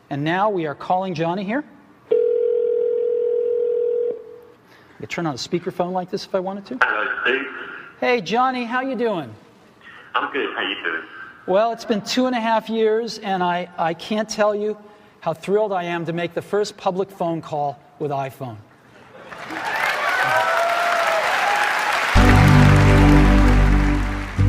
And now we are calling Jony here. I could turn on a speakerphone like this if I wanted to. Hello, Steve. Hey, Jony, how you doing? I'm good. How you doing? Well, it's been 2.5 years, and I can't tell you how thrilled I am to make the first public phone call with iPhone.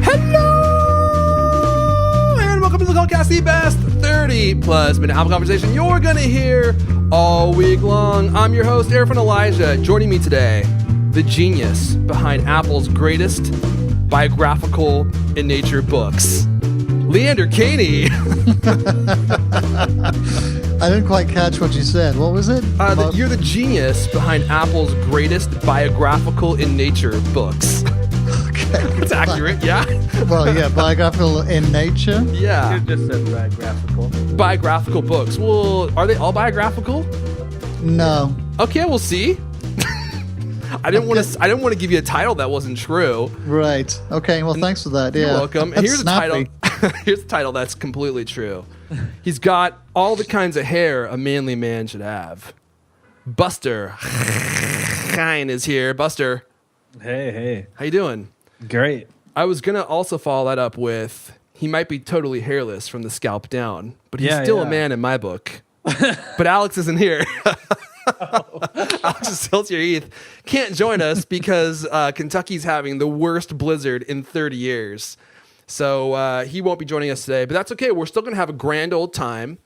Hello, and welcome to the Cultcast, the best 30-plus minute Apple conversation you're going to hear all week long. I'm your host, Erfan Elijah. Joining me today, the genius behind Apple's greatest biographical in nature books, Leander Caney. I didn't quite catch what you said. What was it? You're the genius behind Apple's greatest biographical in nature books. Okay. It's accurate, yeah? Well, yeah, biographical in nature. Yeah. You just said biographical. Biographical books. Well, are they all biographical? No. Okay, we'll see. I didn't want to give you a title that wasn't true. Right. Okay. Well, thanks for that. Yeah. You're welcome. And That's here's snappy. a title. Here's a title that's completely true. He's got all the kinds of hair a manly man should have. Buster Hine is here. Buster, Hey. how you doing? Great. I was gonna also follow that up with he might be totally hairless from the scalp down, but he's still a man in my book. But Alex isn't here. Alex Siltier Heath can't join us because Kentucky's having the worst blizzard in 30 years. So he won't be joining us today, but that's okay. We're still going to have a grand old time,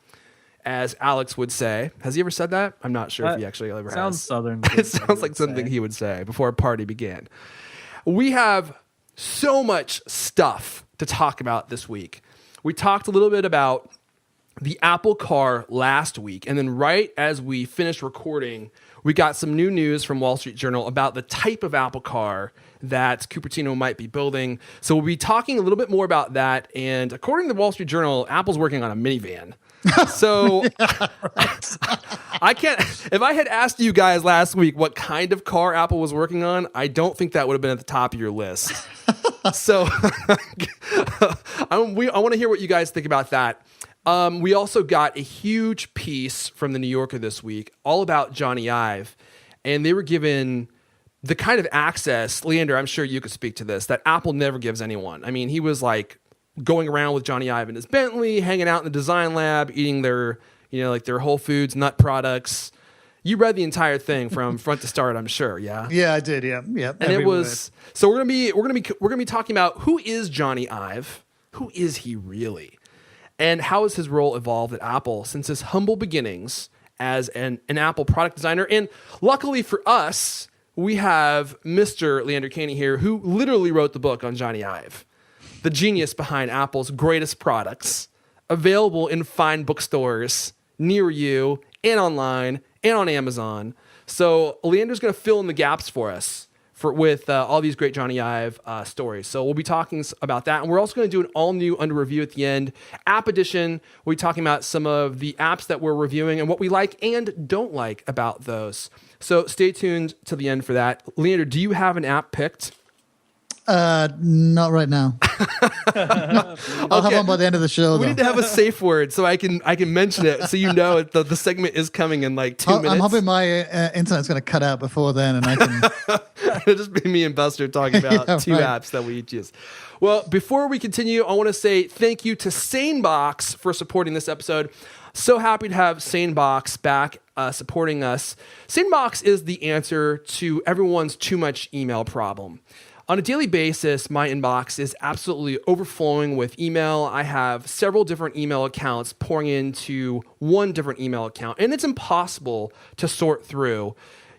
as Alex would say. Has he ever said that? I'm not sure if he actually ever Sounds has. Southern. It sounds like something he would say before a party began. We have so much stuff to talk about this week. We talked a little bit about the Apple Car last week, and then right as we finished recording, we got some new news from Wall Street Journal about the type of Apple Car that Cupertino might be building. So we'll be talking a little bit more about that, and according to the Wall Street Journal, Apple's working on a minivan. So I can't, if I had asked you guys last week what kind of car Apple was working on, I don't think that would have been at the top of your list. So I want to hear what you guys think about that. We also got a huge piece from the New Yorker this week all about Jony Ive, and they were given the kind of access, Leander, I'm sure you could speak to this, that Apple never gives anyone. I mean, he was like going around with Jony Ive in his Bentley, hanging out in the design lab, eating their, like their Whole Foods nut products. You read the entire thing from front to start, I'm sure, yeah? Yeah, I did. Yeah. And it was so we're gonna be talking about who is Jony Ive, who is he really, and how has his role evolved at Apple since his humble beginnings as an Apple product designer. And luckily for us, we have Mr. Leander Caney here, who literally wrote the book on Jony Ive, the genius behind Apple's greatest products, available in fine bookstores near you and online and on Amazon. So Leander's going to fill in the gaps for us with all these great Jony Ive stories. So we'll be talking about that. And we're also going to do an all-new under review at the end. App Edition, we'll be talking about some of the apps that we're reviewing and what we like and don't like about those. So stay tuned to the end for that. Leander, do you have an app picked? Not right now. I'll have one by the end of the show. We need to have a safe word so I can mention it so you know the segment is coming in like 2 minutes. I'm hoping my internet's going to cut out before then, and I can. It'll just be me and Buster talking about two right. apps that we each use. Well, before we continue, I want to say thank you to SaneBox for supporting this episode. So happy to have SaneBox back supporting us. SaneBox is the answer to everyone's too much email problem. On a daily basis, my inbox is absolutely overflowing with email. I have several different email accounts pouring into one different email account, and it's impossible to sort through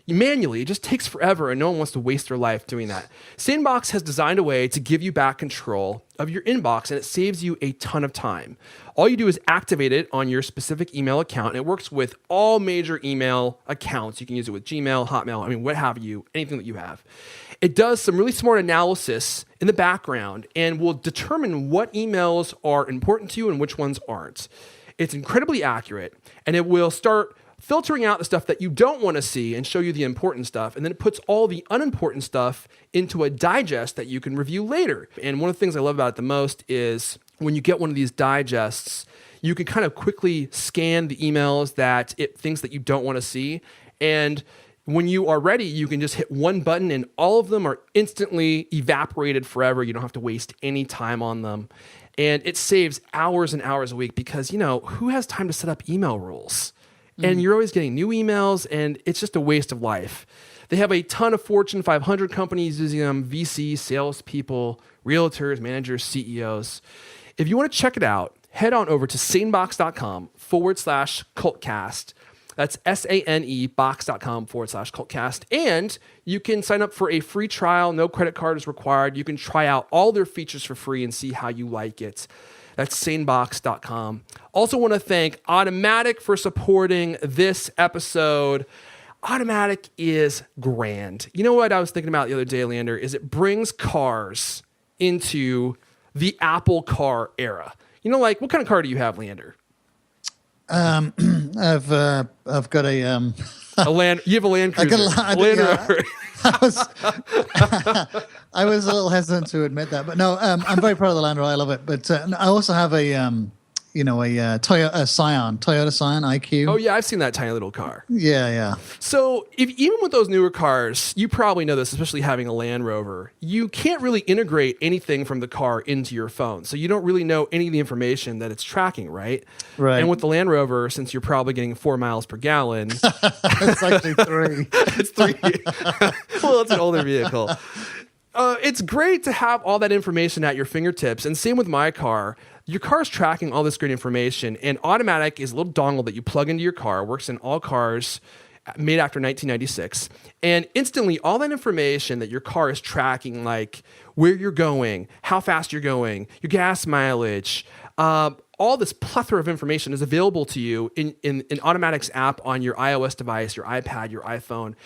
manually. It just takes forever, and no one wants to waste their life doing that. SaneBox has designed a way to give you back control of your inbox, and it saves you a ton of time. All you do is activate it on your specific email account, and it works with all major email accounts. You can use it with Gmail, Hotmail, what have you, anything that you have. It does some really smart analysis in the background and will determine what emails are important to you and which ones aren't. It's incredibly accurate, and it will start filtering out the stuff that you don't want to see and show you the important stuff. And then it puts all the unimportant stuff into a digest that you can review later. And one of the things I love about it the most is when you get one of these digests, You can kind of quickly scan the emails that it thinks that you don't want to see. And when you are ready, you can just hit one button and all of them are instantly evaporated forever. You don't have to waste any time on them. And it saves hours and hours a week because, who has time to set up email rules? And you're always getting new emails, and it's just a waste of life. They have a ton of Fortune 500 companies using them, VCs, salespeople, realtors, managers, CEOs. If you want to check it out, head on over to sanebox.com/cultcast. That's sanebox.com/cultcast. And you can sign up for a free trial. No credit card is required. You can try out all their features for free and see how you like it. That's sanebox.com. Also want to thank Automatic for supporting this episode. Automatic is grand. You know what I was thinking about the other day, Leander, is it brings cars into the Apple car era. What kind of car do you have, Leander? I've got a Land. You have a Land Cruiser. Land Rover. I was a little hesitant to admit that, but no, I'm very proud of the Land Rover. I love it. But I also have a Toyota Scion IQ. Oh yeah, I've seen that tiny little car. Yeah. So even with those newer cars, you probably know this, especially having a Land Rover, you can't really integrate anything from the car into your phone. So you don't really know any of the information that it's tracking, right? Right. And with the Land Rover, since you're probably getting 4 miles per gallon, it's actually 3. It's 3. Well, it's an older vehicle. It's great to have all that information at your fingertips. And same with my car. Your car is tracking all this great information, and Automatic is a little dongle that you plug into your car. It works in all cars made after 1996. And instantly, all that information that your car is tracking, like where you're going, how fast you're going, your gas mileage, all this plethora of information is available to you in Automatic's app on your iOS device, your iPad, your iPhone.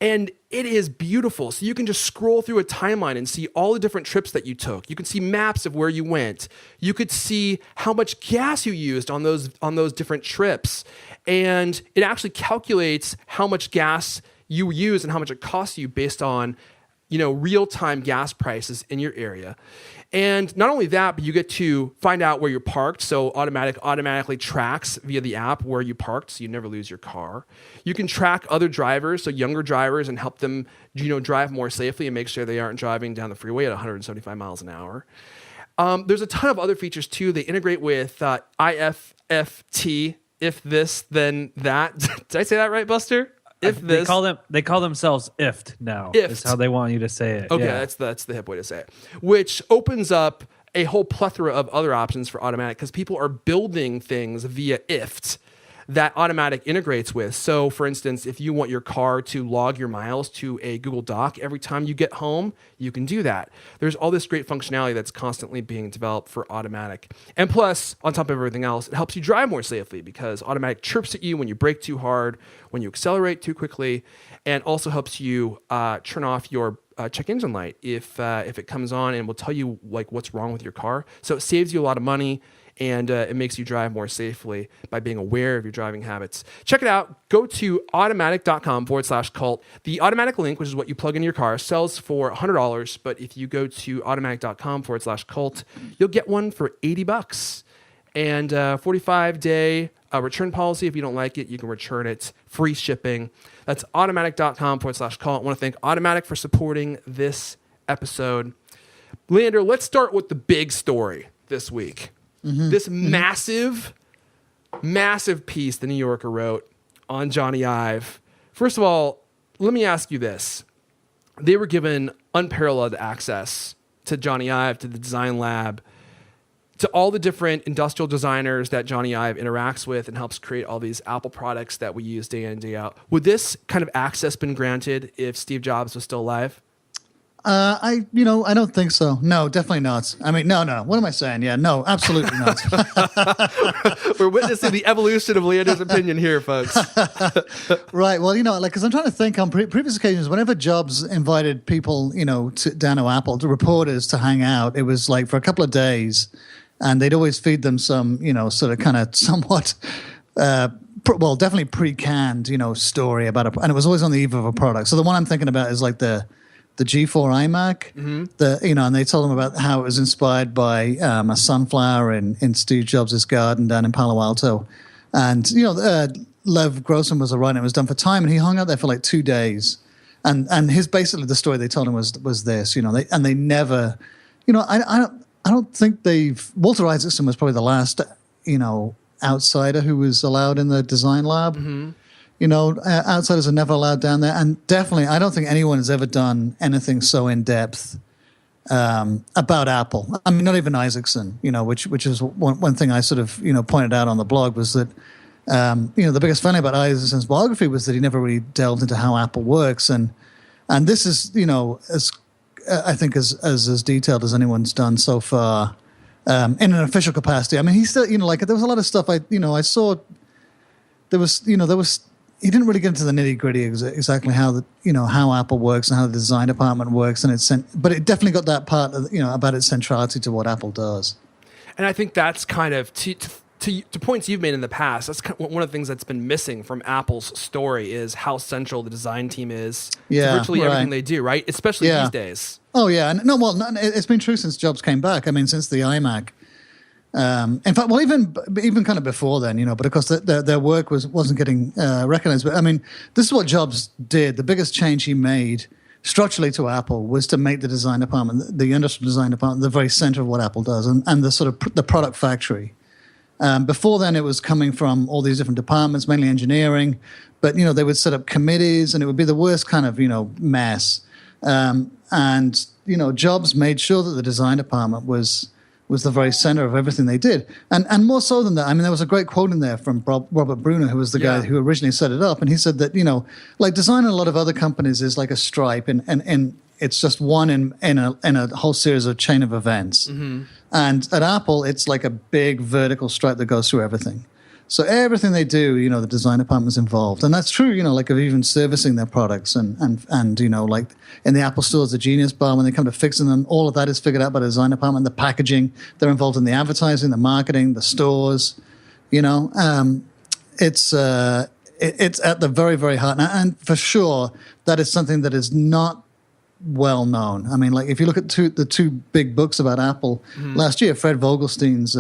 And it is beautiful. So you can just scroll through a timeline and see all the different trips that you took. You can see maps of where you went. You could see how much gas you used on those different trips. And it actually calculates how much gas you use and how much it costs you based on, real-time gas prices in your area. And not only that, but you get to find out where you're parked. So Automatic automatically tracks via the app where you parked, so you never lose your car. You can track other drivers, so younger drivers, and help them, drive more safely and make sure they aren't driving down the freeway at 175 miles an hour. There's a ton of other features too. They integrate with IFFT, if this, then that. Did I say that right, Buster? If this, they call themselves IFT now. IFT. Is how they want you to say it. Okay, yeah. that's the hip way to say it. Which opens up a whole plethora of other options for Automatic because people are building things via IFT that Automatic integrates with. So, for instance, if you want your car to log your miles to a Google Doc every time you get home, you can do that. There's all this great functionality that's constantly being developed for Automatic. And plus, on top of everything else, it helps you drive more safely because Automatic chirps at you when you brake too hard, when you accelerate too quickly, and also helps you turn off your check engine light if it comes on, and will tell you what's wrong with your car. So it saves you a lot of money. And it makes you drive more safely by being aware of your driving habits. Check it out. Go to automatic.com/cult. The Automatic link, which is what you plug into your car, sells for $100. But if you go to automatic.com/cult, you'll get one for $80. And 45-day return policy. If you don't like it, you can return it. Free shipping. That's automatic.com/cult. I want to thank Automatic for supporting this episode. Leander, let's start with the big story this week. This massive piece the New Yorker wrote on Jony Ive. First of all, let me ask you this. They were given unparalleled access to Jony Ive, to the design lab, to all the different industrial designers that Jony Ive interacts with and helps create all these Apple products that we use day in and day out. Would this kind of access been granted if Steve Jobs was still alive? I don't think so. No, definitely not. I mean, no. What am I saying? Yeah, no, absolutely not. We're witnessing the evolution of Leander's opinion here, folks. Right. Well, because I'm trying to think on previous occasions, whenever Jobs invited people, down to Apple, to reporters to hang out, it was like for a couple of days, and they'd always feed them some, sort of kind of somewhat, definitely pre-canned, story about and it was always on the eve of a product. So the one I'm thinking about is like the the G4 iMac. And they told him about how it was inspired by a sunflower in Steve Jobs' garden down in Palo Alto. And, Lev Grossman was a writer. It was done for Time, and he hung out there for like 2 days. And his basically the story they told him was this, they never, I don't think Walter Isaacson was probably the last, outsider who was allowed in the design lab. Outsiders are never allowed down there. And definitely, I don't think anyone has ever done anything so in depth about Apple. I mean, not even Isaacson, which is one thing I sort of, pointed out on the blog was that, the biggest funny about Isaacson's biography was that he never really delved into how Apple works. And this is, as I think as detailed as anyone's done so far in an official capacity. I mean, he still, there was a lot of stuff I saw. There was, he didn't really get into the nitty gritty exactly how how Apple works and how the design department works, but it definitely got that part of, about its centrality to what Apple does. And I think that's kind of to points you've made in the past. That's one of the things that's been missing from Apple's story is how central the design team is to virtually everything they do, right? Especially these days. Oh yeah, it's been true since Jobs came back. I mean, since the iMac. In fact, well, even kind of before then, but of course their work wasn't getting recognized. But I mean, this is what Jobs did. The biggest change he made structurally to Apple was to make the design department, the industrial design department, the very center of what Apple does, and the sort of the product factory. Before then, it was coming from all these different departments, mainly engineering. But they would set up committees, and it would be the worst kind of mess. And Jobs made sure that the design department was the very center of everything they did. And more so than that, I mean, there was a great quote in there from Robert Bruner, who was the guy who originally set it up. And he said that, like design in a lot of other companies is like a stripe, and it's just one in a whole series of chain of events. Mm-hmm. And at Apple, it's like a big vertical stripe that goes through everything. So everything they do, the design department's involved. And that's true, like of even servicing their products and like in the Apple stores, the Genius Bar, when they come to fixing them, all of that is figured out by the design department, the packaging. They're involved in the advertising, the marketing, the stores, it's at the very, very heart. And for sure, that is something that is not well known. I mean, like if you look at the two big books about Apple last year, Fred Vogelstein's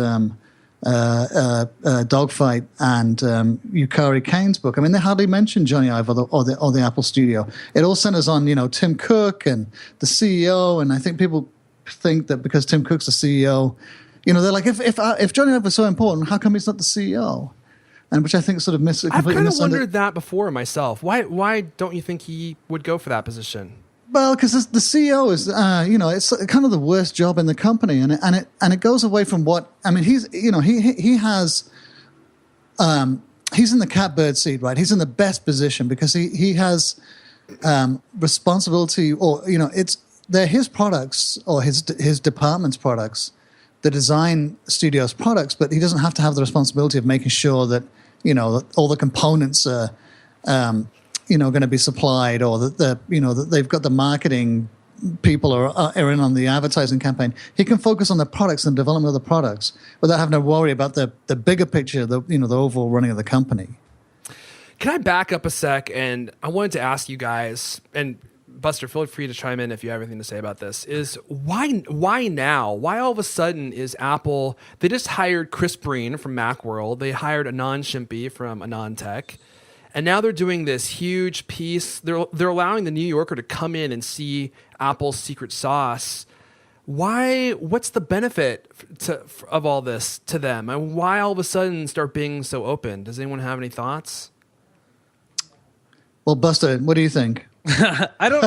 Dogfight and Yukari Kane's book. I mean, they hardly mention Jony Ive or the Apple Studio. It all centers on Tim Cook and the CEO, and I think people think that because Tim Cook's the CEO, they're like, if Jony Ive was so important, how come he's not the CEO? And which I think sort of I've kind of wondered that before myself. Why don't you think he would go for that position? Well, because the CEO is, it's kind of the worst job in the company, and it goes away from what I mean. He's, he has, he's in the catbird seat, right? He's in the best position because he has responsibility, or they're his products or his department's products, the design studio's products, but he doesn't have to have the responsibility of making sure that that all the components are. Going to be supplied, or that that they've got the marketing people are in on the advertising campaign. He can focus on the products and development of the products without having to worry about the bigger picture, the overall running of the company. Can I back up a sec? And I wanted to ask you guys, and Buster, feel free to chime in if you have anything to say about this, is why now? Why all of a sudden is Apple, they just hired Chris Breen from Macworld, they hired Anand Shimpi from AnandTech, and now they're doing this huge piece. They're allowing the New Yorker to come in and see Apple's secret sauce. Why? What's the benefit of all this to them? And why all of a sudden start being so open? Does anyone have any thoughts? Well, Buster, what do you think? I don't.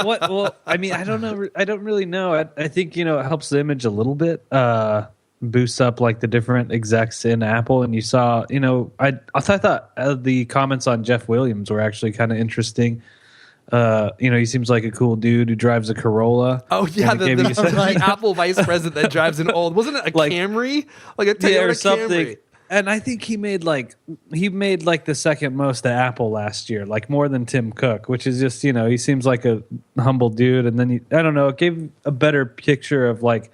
Well, I mean, I don't know. I don't really know. I think it helps the image a little bit. Boosts up like the different execs in Apple, and you saw, I thought the comments on Jeff Williams were actually kind of interesting. He seems like a cool dude who drives a Corolla. Oh yeah, the Apple vice president that drives an old, wasn't it a Camry, like a Toyota or something? Camry? And I think he made like the second most at Apple last year, like more than Tim Cook, which is just he seems like a humble dude. And then I don't know, it gave a better picture of like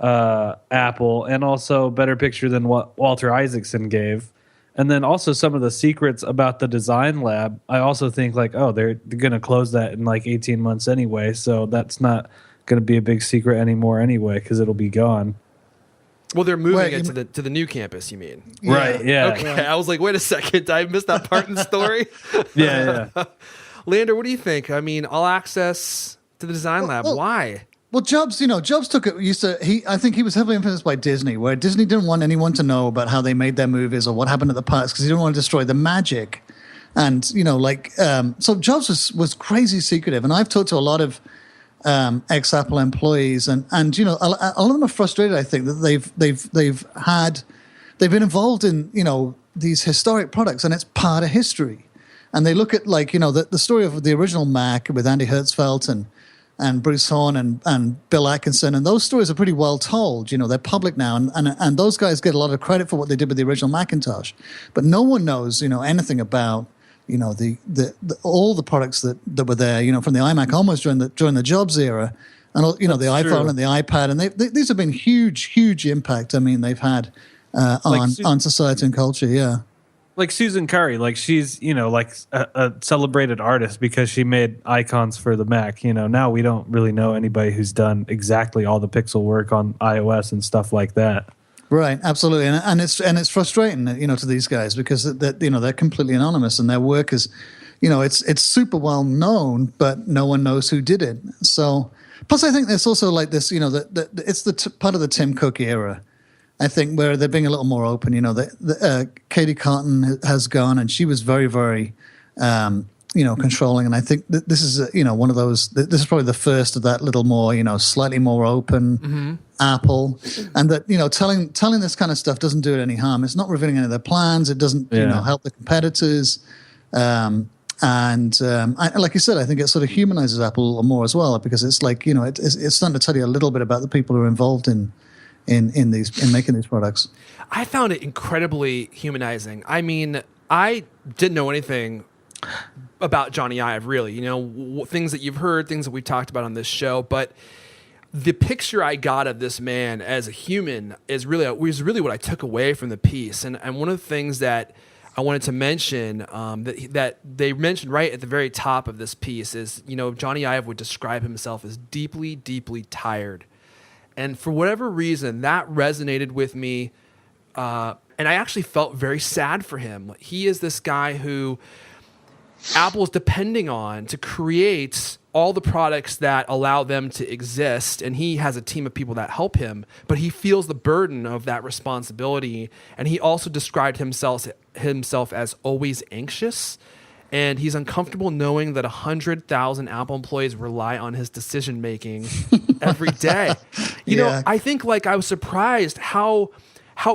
Apple, and also a better picture than what Walter Isaacson gave. And then also some of the secrets about the design lab, I also think like, oh, they're going to close that in like 18 months anyway. So that's not going to be a big secret anymore anyway, because it'll be gone. Well, they're moving it to the new campus, you mean? Yeah. Right, yeah. Okay, I was like, wait a second, did I miss that part in the story? Yeah. Lander, what do you think? I mean, all access to the design lab, why? Well, Jobs took it. I think he was heavily influenced by Disney, where Disney didn't want anyone to know about how they made their movies or what happened at the parks because he didn't want to destroy the magic. And so Jobs was crazy secretive. And I've talked to a lot of ex-Apple employees, and a lot of them are frustrated. I think that they've been involved in these historic products, and it's part of history. And they look at the story of the original Mac with Andy Hertzfeldt and Bruce Horn and Bill Atkinson, and those stories are pretty well told. They're public now, and those guys get a lot of credit for what they did with the original Macintosh. But no one knows anything about all the products that were there, from the iMac almost during the Jobs era, and the iPhone and the iPad, and these have been huge impact. I mean, they've had on society and culture. Yeah. Like Susan Curry, like she's, a celebrated artist because she made icons for the Mac. Now we don't really know anybody who's done exactly all the pixel work on iOS and stuff like that. Right, absolutely, and it's frustrating, to these guys because they're completely anonymous and their work is, it's super well known, but no one knows who did it. So, plus I think there's also like this, it's part of the Tim Cook era. I think where they're being a little more open. Katie Cotton has gone, and she was very, very, controlling. And I think that this is, one of those. This is probably the first of that little more, slightly more open Apple, and that telling this kind of stuff doesn't do it any harm. It's not revealing any of their plans. It doesn't, help the competitors. And like you said, I think it sort of humanizes Apple a little more as well because it's like it's starting to tell you a little bit about the people who are involved in making these products. I found it incredibly humanizing. I mean, I didn't know anything about Jony Ive, really. Things that you've heard, things that we've talked about on this show, but the picture I got of this man as a human was really what I took away from the piece. And one of the things that I wanted to mention that they mentioned right at the very top of this piece is, Jony Ive would describe himself as deeply, deeply tired. And for whatever reason, that resonated with me, and I actually felt very sad for him. He is this guy who Apple's depending on to create all the products that allow them to exist, and he has a team of people that help him, but he feels the burden of that responsibility, and he also described himself as always anxious. And he's uncomfortable knowing that 100,000 Apple employees rely on his decision making every day. I think I was surprised how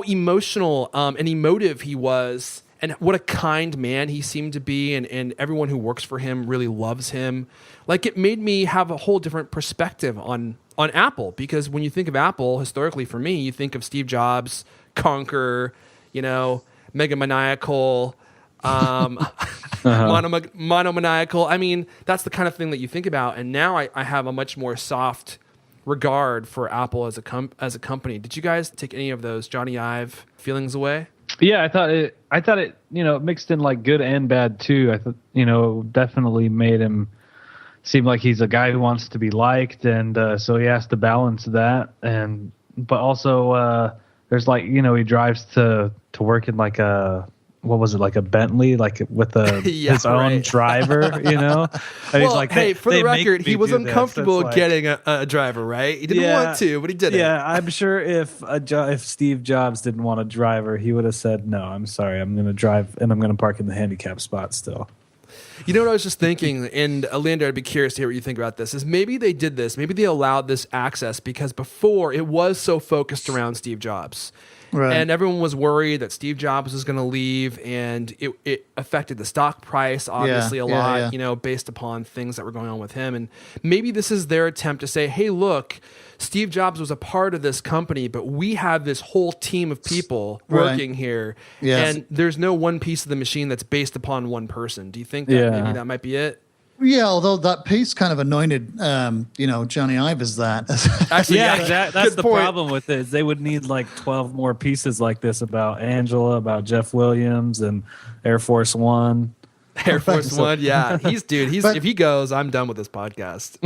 emotional and emotive he was, and what a kind man he seemed to be, and everyone who works for him really loves him. It made me have a whole different perspective on Apple, because when you think of Apple historically, for me, you think of Steve Jobs, conquer, megamaniacal. Monomaniacal. I mean, that's the kind of thing that you think about. And now I have a much more soft regard for Apple as a company. Did you guys take any of those Jony Ive feelings away? Yeah, I thought it, mixed in like good and bad too. I thought, definitely made him seem like he's a guy who wants to be liked. And so he has to balance that. But also there's he drives to work in like what was it, like a Bentley, with his own driver, And he's like, hey, for the record, he was uncomfortable getting a driver, right? He didn't want to, but he did it. Yeah, I'm sure if Steve Jobs didn't want a driver, he would have said, no, I'm sorry, I'm going to drive, and I'm going to park in the handicap spot still. You know what I was just thinking, and Lander, I'd be curious to hear what you think about this, is maybe they did this, maybe they allowed this access because before it was so focused around Steve Jobs. Right. And everyone was worried that Steve Jobs was going to leave, and it affected the stock price, obviously, a lot, based upon things that were going on with him. And maybe this is their attempt to say, hey, look, Steve Jobs was a part of this company, but we have this whole team of people working here, and there's no one piece of the machine that's based upon one person. Do you think that maybe that might be it? Yeah, although that piece kind of anointed, Jony Ive as that. Actually, That's good the point. problem with it. Is they would need like 12 more pieces like this about Angela, about Jeff Williams, and Air Force One. Air Force One, yeah. But- if he goes, I'm done with this podcast.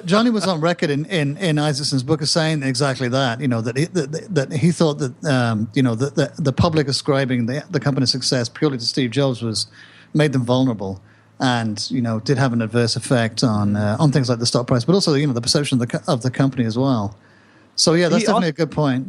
Johnny was on record in Isaacson's book as saying exactly that. That he thought that the public ascribing the company's success purely to Steve Jobs made them vulnerable, and did have an adverse effect on things like the stock price, but also the perception of the company as well. So yeah, that's definitely a good point.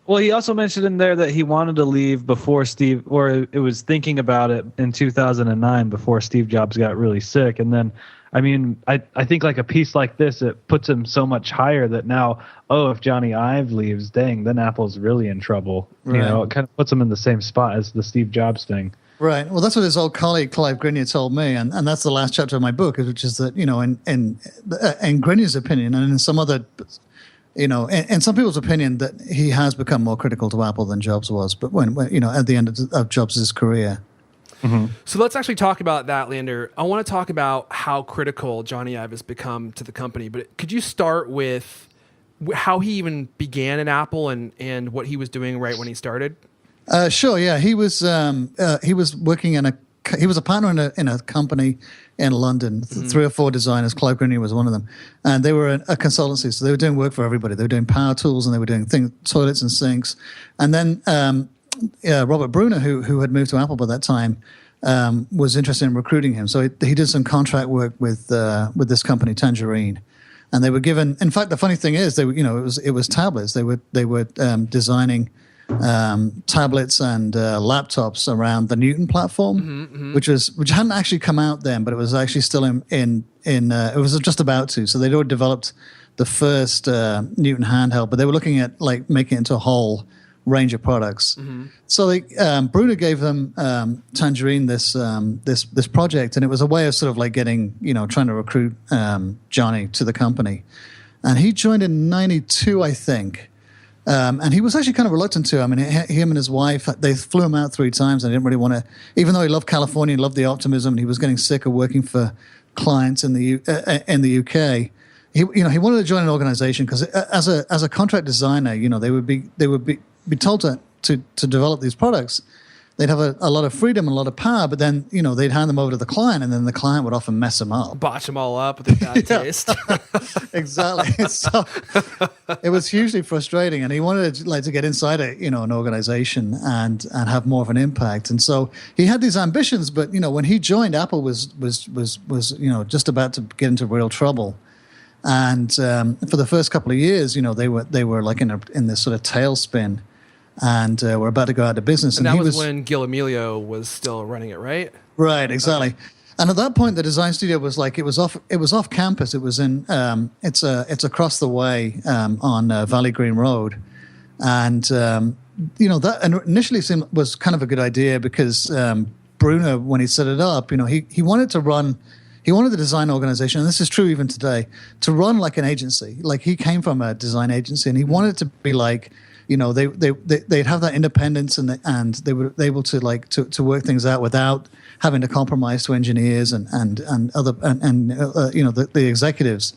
Well, he also mentioned in there that he wanted to leave before Steve, or it was thinking about it in 2009 before Steve Jobs got really sick. And then, I mean, I think like a piece like this, it puts him so much higher that now, if Jony Ive leaves, dang, then Apple's really in trouble. Right. It kind of puts him in the same spot as the Steve Jobs thing. Right. Well, that's what his old colleague Clive Grenier told me, and that's the last chapter of my book, which is that in Grenier's opinion, and in some other, in some people's opinion, that he has become more critical to Apple than Jobs was. But when at the end of Jobs' career. Mm-hmm. So let's actually talk about that, Lander. I want to talk about how critical Jony Ive has become to the company. But could you start with how he even began at Apple and what he was doing right when he started? Sure. Yeah, he was working he was a partner in a company in London. Mm-hmm. 3 or 4 designers. Clive Grenier was one of them, and they were a consultancy. So they were doing work for everybody. They were doing power tools, and they were doing toilets and sinks. And then Robert Bruner, who had moved to Apple by that time, was interested in recruiting him. So he did some contract work with this company, Tangerine. And they were given. In fact, the funny thing is, it was tablets. They were designing tablets and laptops around the Newton platform, which hadn't actually come out then, but it was actually still in it was just about to. So they'd already developed the first Newton handheld, but they were looking at like making it into a whole range of products. So Bruner gave them Tangerine this project, and it was a way of sort of like getting trying to recruit Jony to the company, and he joined in '92, I think. And he was actually kind of reluctant to. I mean, him and his wife, they flew him out 3 times. And didn't really want to, even though he loved California, he loved the optimism, and he was getting sick of working for clients in the UK. He wanted to join an organization because as a contract designer, they would be told to develop these products. They'd have a lot of freedom and a lot of power, but then they'd hand them over to the client, and then the client would often mess them up. Botch them all up with a bad taste. Exactly. So it was hugely frustrating, and he wanted to get inside an organization and have more of an impact. And so he had these ambitions, but when he joined, Apple was just about to get into real trouble. And for the first couple of years, they were like in this sort of tailspin. And we're about to go out of business. And that was when Gil Amelio was still running it, right? Right, exactly. Okay. And at that point, the design studio was like it was off campus. It was in it's across the way on Valley Green Road, and that initially was kind of a good idea because Bruner, when he set it up, he wanted to run. He wanted the design organization, and this is true even today, to run like an agency. Like he came from a design agency, and he wanted it to be like. They'd have that independence and they were able to work things out without having to compromise to engineers and other the executives.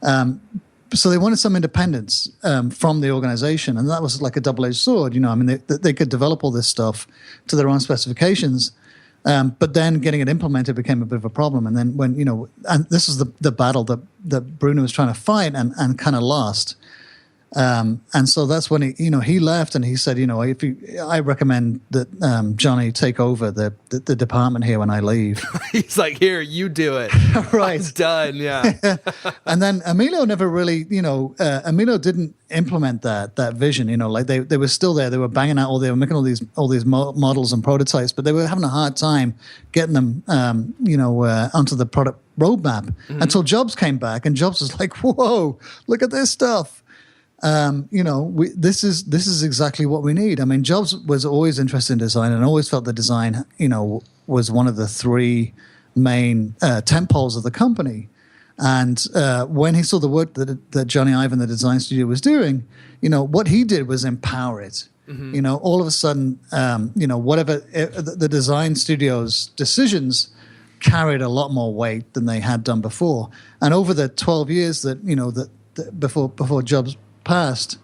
So they wanted some independence from the organization, and that was like a double-edged sword. They could develop all this stuff to their own specifications, but then getting it implemented became a bit of a problem. And then when and this is the battle that Bruner was trying to fight and kind of lost. And so that's when he left, and he said, I recommend that Jony take over the department here when I leave. He's like, here, you do it. Right, it's done. Yeah. And then Amelio never really, Amelio didn't implement that vision. They were still there. They were banging out they were making all these models and prototypes, but they were having a hard time getting them, onto the product roadmap until Jobs came back, and Jobs was like, whoa, look at this stuff. This is exactly what we need. I mean, Jobs was always interested in design and always felt that design, was one of the 3 main tentpoles of the company. And when he saw the work that Jony Ive and the design studio was doing, what he did was empower it. All of a sudden, whatever the design studio's decisions carried a lot more weight than they had done before. And over the 12 years that before Jobs passed,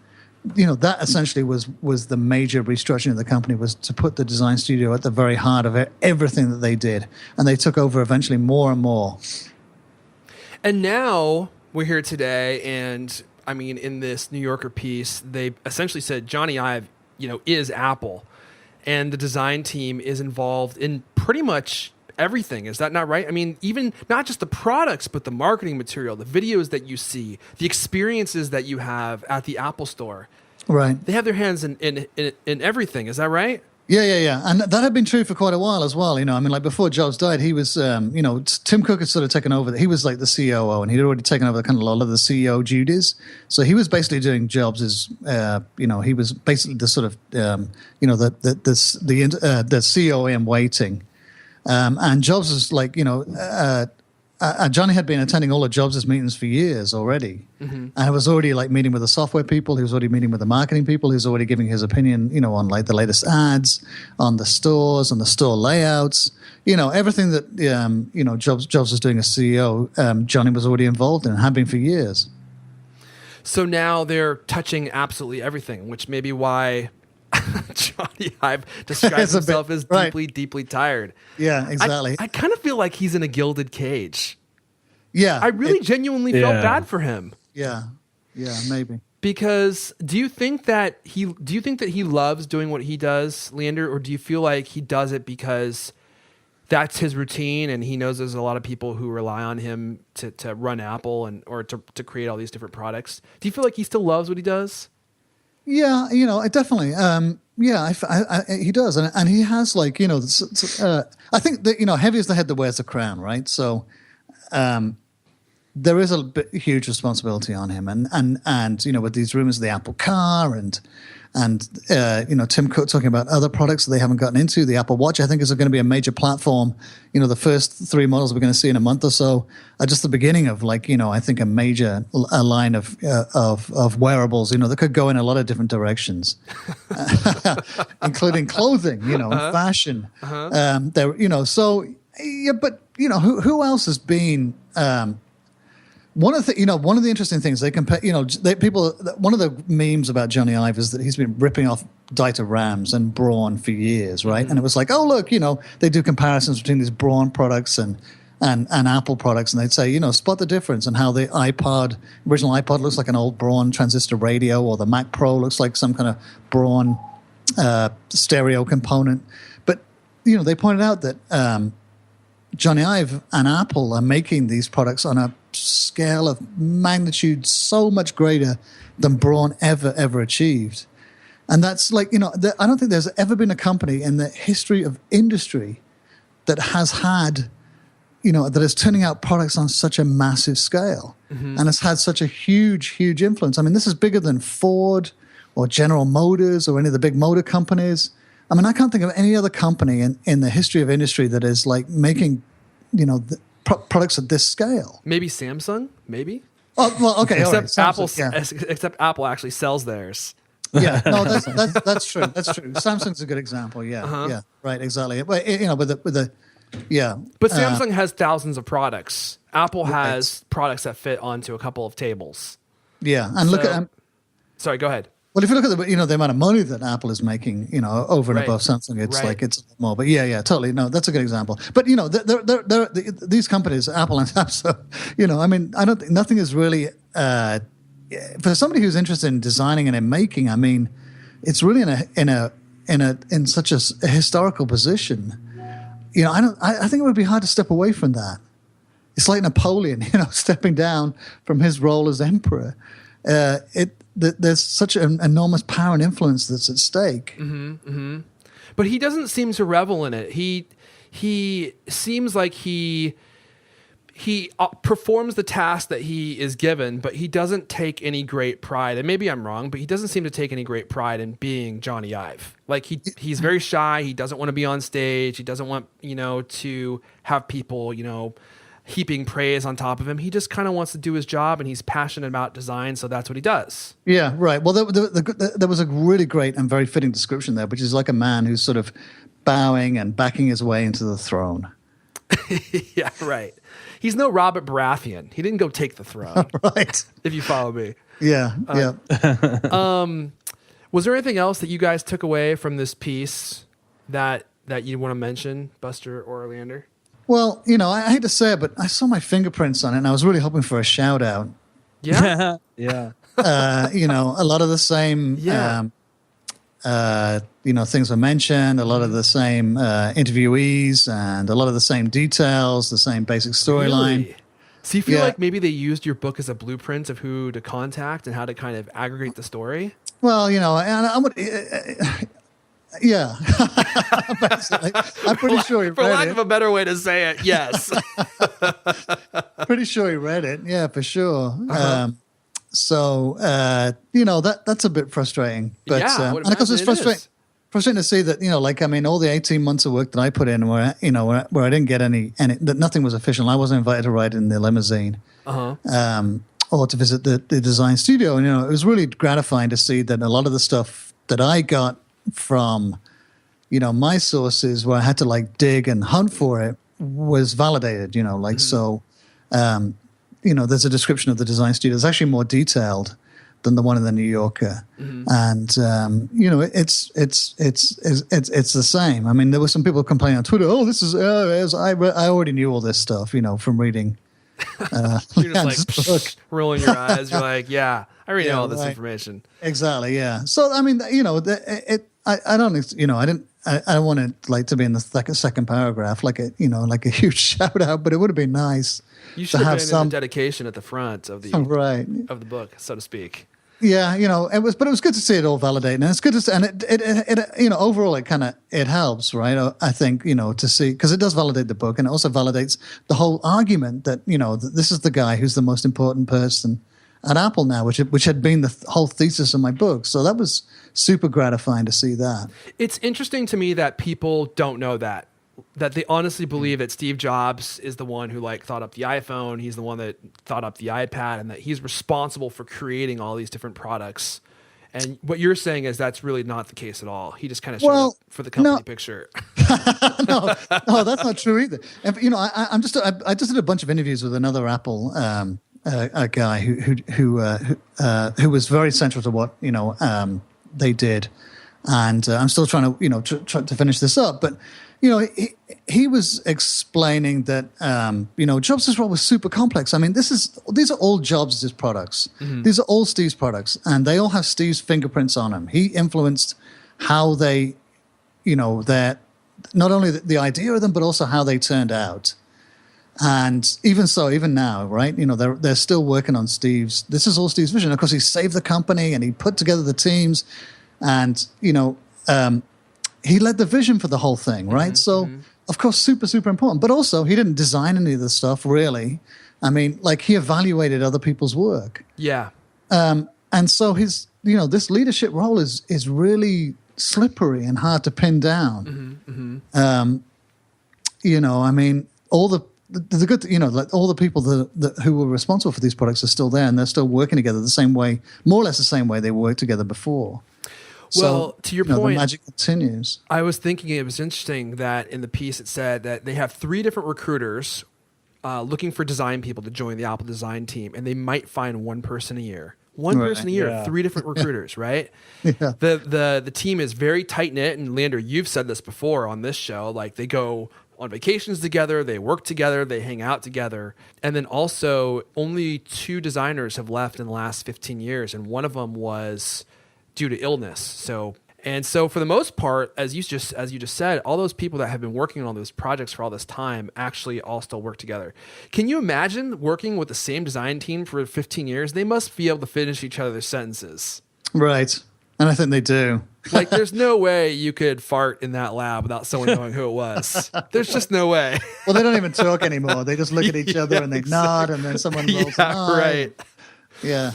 that essentially was the major restructuring of the company, was to put the design studio at the very heart of everything that they did. And they took over eventually more and more. And now we're here today, and I mean, in this New Yorker piece, they essentially said Jony Ive, is Apple, and the design team is involved in pretty much everything. Is that not right? I mean, even not just the products, but the marketing material, the videos that you see, the experiences that you have at the Apple Store. Right. They have their hands in everything. Is that right? Yeah. And that had been true for quite a while as well. I mean, like before Jobs died, he was, Tim Cook had sort of taken over. He was like the COO, and he'd already taken over kind of a lot of the CEO duties. So he was basically doing Jobs' he was basically the sort of, the CEO in waiting. And Jobs was like, Johnny had been attending all of Jobs' meetings for years already. Mm-hmm. And he was already like meeting with the software people. He was already meeting with the marketing people. He was already giving his opinion, on like the latest ads, on the stores, on the store layouts, everything that, Jobs was doing as CEO, Johnny was already involved in and had been for years. So now they're touching absolutely everything, which may be why Jony Ive describes himself as deeply, deeply tired. Yeah, exactly. I kind of feel like he's in a gilded cage. Yeah. I really genuinely felt bad for him. Yeah, maybe. Because do you think that he loves doing what he does, Leander, or do you feel like he does it because that's his routine and he knows there's a lot of people who rely on him to run Apple or to create all these different products? Do you feel like he still loves what he does? Yeah, definitely. He does, and he has like I think that heavy is the head that wears the crown, right? So there is a huge responsibility on him, and with these rumors of the Apple Car and Tim Cook talking about other products that they haven't gotten into. The Apple Watch, I think, is going to be a major platform. The first 3 models we're going to see in a month or so are just the beginning of I think a major line of wearables, that could go in a lot of different directions, including clothing, fashion. But who else has been? One of the interesting things they compare, one of the memes about Jony Ive is that he's been ripping off Dieter Rams and Braun for years, right? Mm-hmm. And it was like, oh, look, they do comparisons between these Braun products and Apple products, and they'd say, spot the difference and how the original iPod looks like an old Braun transistor radio, or the Mac Pro looks like some kind of Braun stereo component. But, they pointed out that Jony Ive and Apple are making these products on a scale of magnitude so much greater than Braun ever achieved. And that's like, I don't think there's ever been a company in the history of industry that has had, that is turning out products on such a massive scale. Mm-hmm. And has had such a huge influence. I mean, this is bigger than Ford or General Motors or any of the big motor companies. I mean, I can't think of any other company in the history of industry that is like making, products at this scale. Maybe Samsung, maybe. Oh, well, okay. Except right. Apple, except Apple actually sells theirs. Yeah, no, that's true. That's true. Samsung's a good example. Yeah, yeah, right, exactly. But But Samsung has thousands of products. Apple has products that fit onto a couple of tables. Yeah, and look at. Sorry, go ahead. Well, if you look at the amount of money that Apple is making, over and above Samsung, it's like it's a lot more. But yeah, totally. No, that's a good example. But these companies, Apple and Samsung, I mean, I don't think nothing is really for somebody who's interested in designing and in making. I mean, it's really in such a historical position. I think it would be hard to step away from that. It's like Napoleon, stepping down from his role as emperor. There's such an enormous power and influence that's at stake. Mm-hmm, mm-hmm. But he doesn't seem to revel in it. He seems like he performs the task that he is given, but he doesn't take any great pride. And maybe I'm wrong, but he doesn't seem to take any great pride in being Jony Ive. Like he's very shy. He doesn't want to be on stage. He doesn't want to have people heaping praise on top of him. He just kind of wants to do his job, and he's passionate about design, so that's what he does. Yeah, right. Well, there was a really great and very fitting description there, which is like a man who's sort of bowing and backing his way into the throne. Yeah, right. He's no Robert Baratheon. He didn't go take the throne. Right. If you follow me. Yeah. Was there anything else that you guys took away from this piece that you want to mention, Buster or Leander? Well, I hate to say it, but I saw my fingerprints on it, and I was really hoping for a shout out. Yeah. Yeah. A lot of the same, things were mentioned, a lot of the same interviewees, and a lot of the same details, the same basic storyline. Really? So you feel like maybe they used your book as a blueprint of who to contact and how to kind of aggregate the story? Well, and I would, yeah. Basically, I'm pretty sure he read it. For lack of a better way to say it, yes. Pretty sure he read it. Yeah, for sure. Uh-huh. That's a bit frustrating. But, Yeah, I would and of course, it's imagine it is. frustrating to see that, all the 18 months of work that I put in where I didn't get that nothing was official. I wasn't invited to ride in the limousine. Uh-huh. Or to visit the design studio. And, it was really gratifying to see that a lot of the stuff that I got from, my sources where I had to dig and hunt for it was validated, so, there's a description of the design studio. It's actually more detailed than the one in the New Yorker. Mm-hmm. And, it's the same. I mean, there were some people complaining on Twitter, I already knew all this stuff, from reading. You're just book. Rolling your eyes. You're like, yeah, I already know all this information. Exactly. Yeah. So, I mean, I don't, I don't want it to be in the second paragraph, like a huge shout out, but it would have been nice. You should have some dedication at the front of the of the book, so to speak. Yeah, it was good to see it all validated, and it's good to see, and it overall it helps, right? I think to see, because it does validate the book, and it also validates the whole argument that that this is the guy who's the most important person at Apple now, which had been the whole thesis of my book. So that was super gratifying to see that. It's interesting to me that people don't know that they honestly believe that Steve Jobs is the one who thought up the iPhone. He's the one that thought up the iPad, and that he's responsible for creating all these different products. And what you're saying is that's really not the case at all. He just kind of showed up for the company picture. no, that's not true either. And, I just did a bunch of interviews with another Apple a guy who was very central to what they did, and I'm still trying to try to finish this up, but. He was explaining that, Jobs' role was super complex. I mean, these are all Jobs' products. Mm-hmm. These are all Steve's products, and they all have Steve's fingerprints on them. He influenced how they, that not only the idea of them, but also how they turned out. And even now, right? They're still working on this is all Steve's vision. Of course, he saved the company and he put together the teams, and he led the vision for the whole thing, right? So, of course, super, super important. But also, he didn't design any of the stuff, really. I mean, he evaluated other people's work. Yeah. And so his, this leadership role is really slippery and hard to pin down. Mm-hmm, mm-hmm. I mean, all the good, all the people who were responsible for these products are still there, and they're still working together the same way, more or less the same way they worked together before. Well, to your point, the magic continues. I was thinking it was interesting that in the piece it said that they have 3 different recruiters looking for design people to join the Apple design team, and they might find one person a year. One person a year, 3 different recruiters, right? Yeah. The team is very tight knit, and Leander, you've said this before on this show. They go on vacations together, they work together, they hang out together, and then also only 2 designers have left in the last 15 years, and one of them was due to illness. So for the most part, as you just said, all those people that have been working on all those projects for all this time actually all still work together. Can you imagine working with the same design team for 15 years? They must be able to finish each other's sentences. Right. And I think they do. There's no way you could fart in that lab without someone knowing who it was. There's just no way. Well, they don't even talk anymore. They just look at each other and they nod, and then someone rolls an eye. Right. Yeah.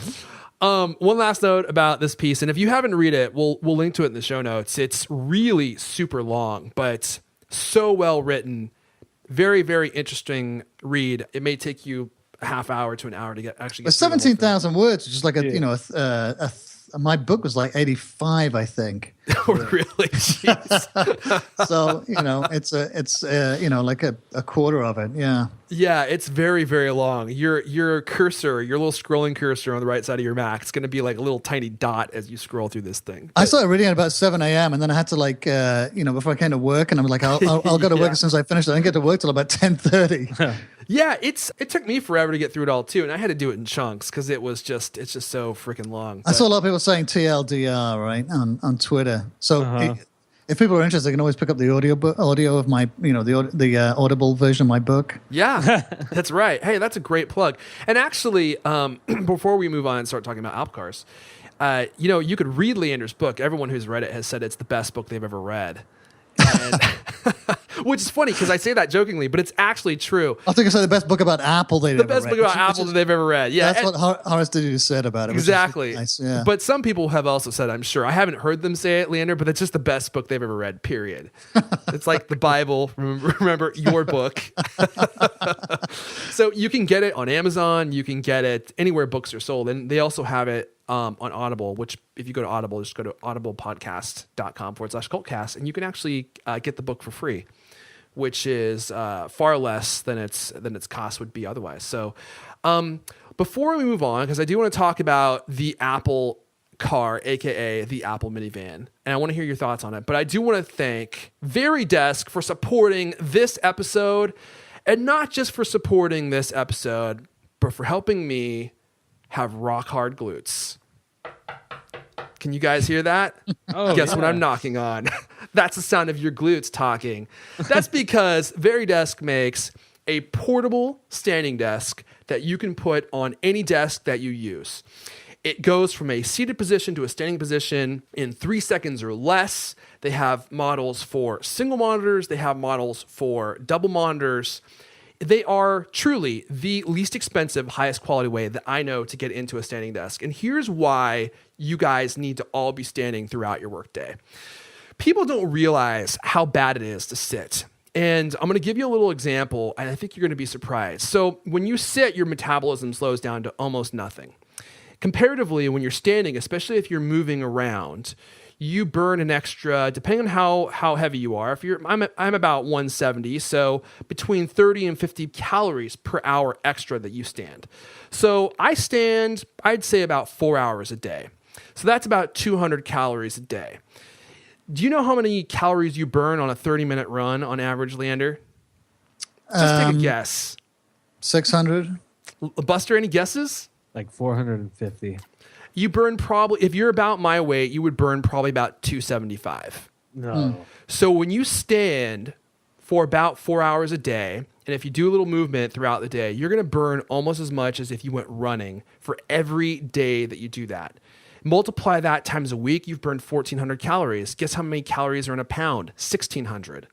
One last note about this piece, and if you haven't read it, we'll link to it in the show notes. It's really super long, but so well written. Very, very interesting read. It may take you a half hour to an hour to get 17,000 words, which is my book was 85, I think. Oh, really? Jeez. So it's like a quarter of it. Yeah. Yeah, it's very, very long. Your cursor, your little scrolling cursor on the right side of your Mac, it's going to be like a little tiny dot as you scroll through this thing. I started reading at about 7 a.m. and then I had to before I came to work, and I'm like, I'll go to work as soon as I finish. I didn't get to work till about 10:30. Yeah, it took me forever to get through it all too, and I had to do it in chunks because it's just so freaking long. I saw a lot of people saying TLDR right on Twitter. So if people are interested, they can always pick up the audio of my, the Audible version of my book. Yeah, that's right. Hey, that's a great plug. And actually, before we move on and start talking about Apple cars, you could read Leander's book. Everyone who's read it has said it's the best book they've ever read. And which is funny because I say that jokingly, but it's actually true. I think I said the best book about Apple they've ever read. The best book about Apple that they've ever read. Yeah, that's what Horace Didier said about it. Exactly. Nice, yeah. But some people have also said, I'm sure, I haven't heard them say it, Leander, but it's just the best book they've ever read, period. It's like the Bible. Remember your book. So you can get it on Amazon. You can get it anywhere books are sold. And they also have it on Audible, which if you go to Audible, just go to audiblepodcast.com/cultcast, and you can actually get the book for free, which is far less than its cost would be otherwise. So before we move on, because I do want to talk about the Apple car, aka the Apple minivan, and I want to hear your thoughts on it, but I do want to thank VeryDesk for supporting this episode, and not just for supporting this episode, but for helping me have rock hard glutes. Can you guys hear that? Oh, Guess what I'm knocking on? That's the sound of your glutes talking. That's because VeryDesk makes a portable standing desk that you can put on any desk that you use. It goes from a seated position to a standing position in 3 seconds or less. They have models for single monitors. They have models for double monitors. They are truly the least expensive, highest quality way that I know to get into a standing desk. And here's why you guys need to all be standing throughout your workday. People don't realize how bad it is to sit. And I'm going to give you a little example, and I think you're going to be surprised. So when you sit, your metabolism slows down to almost nothing. Comparatively, when you're standing, especially if you're moving around, you burn an extra, depending on how heavy you are. I'm about 170, so between 30 and 50 calories per hour extra that you stand. So I stand, I'd say about 4 hours a day. So that's about 200 calories a day. Do you know how many calories you burn on a 30-minute run on average, Leander? Just take a guess. 600. Buster, any guesses? Like 450. You burn probably, if you're about my weight, you would burn probably about 275. No. So when you stand for about 4 hours a day, and if you do a little movement throughout the day, you're going to burn almost as much as if you went running for every day that you do that. Multiply that times a week, you've burned 1,400 calories. Guess how many calories are in a pound? 1,600.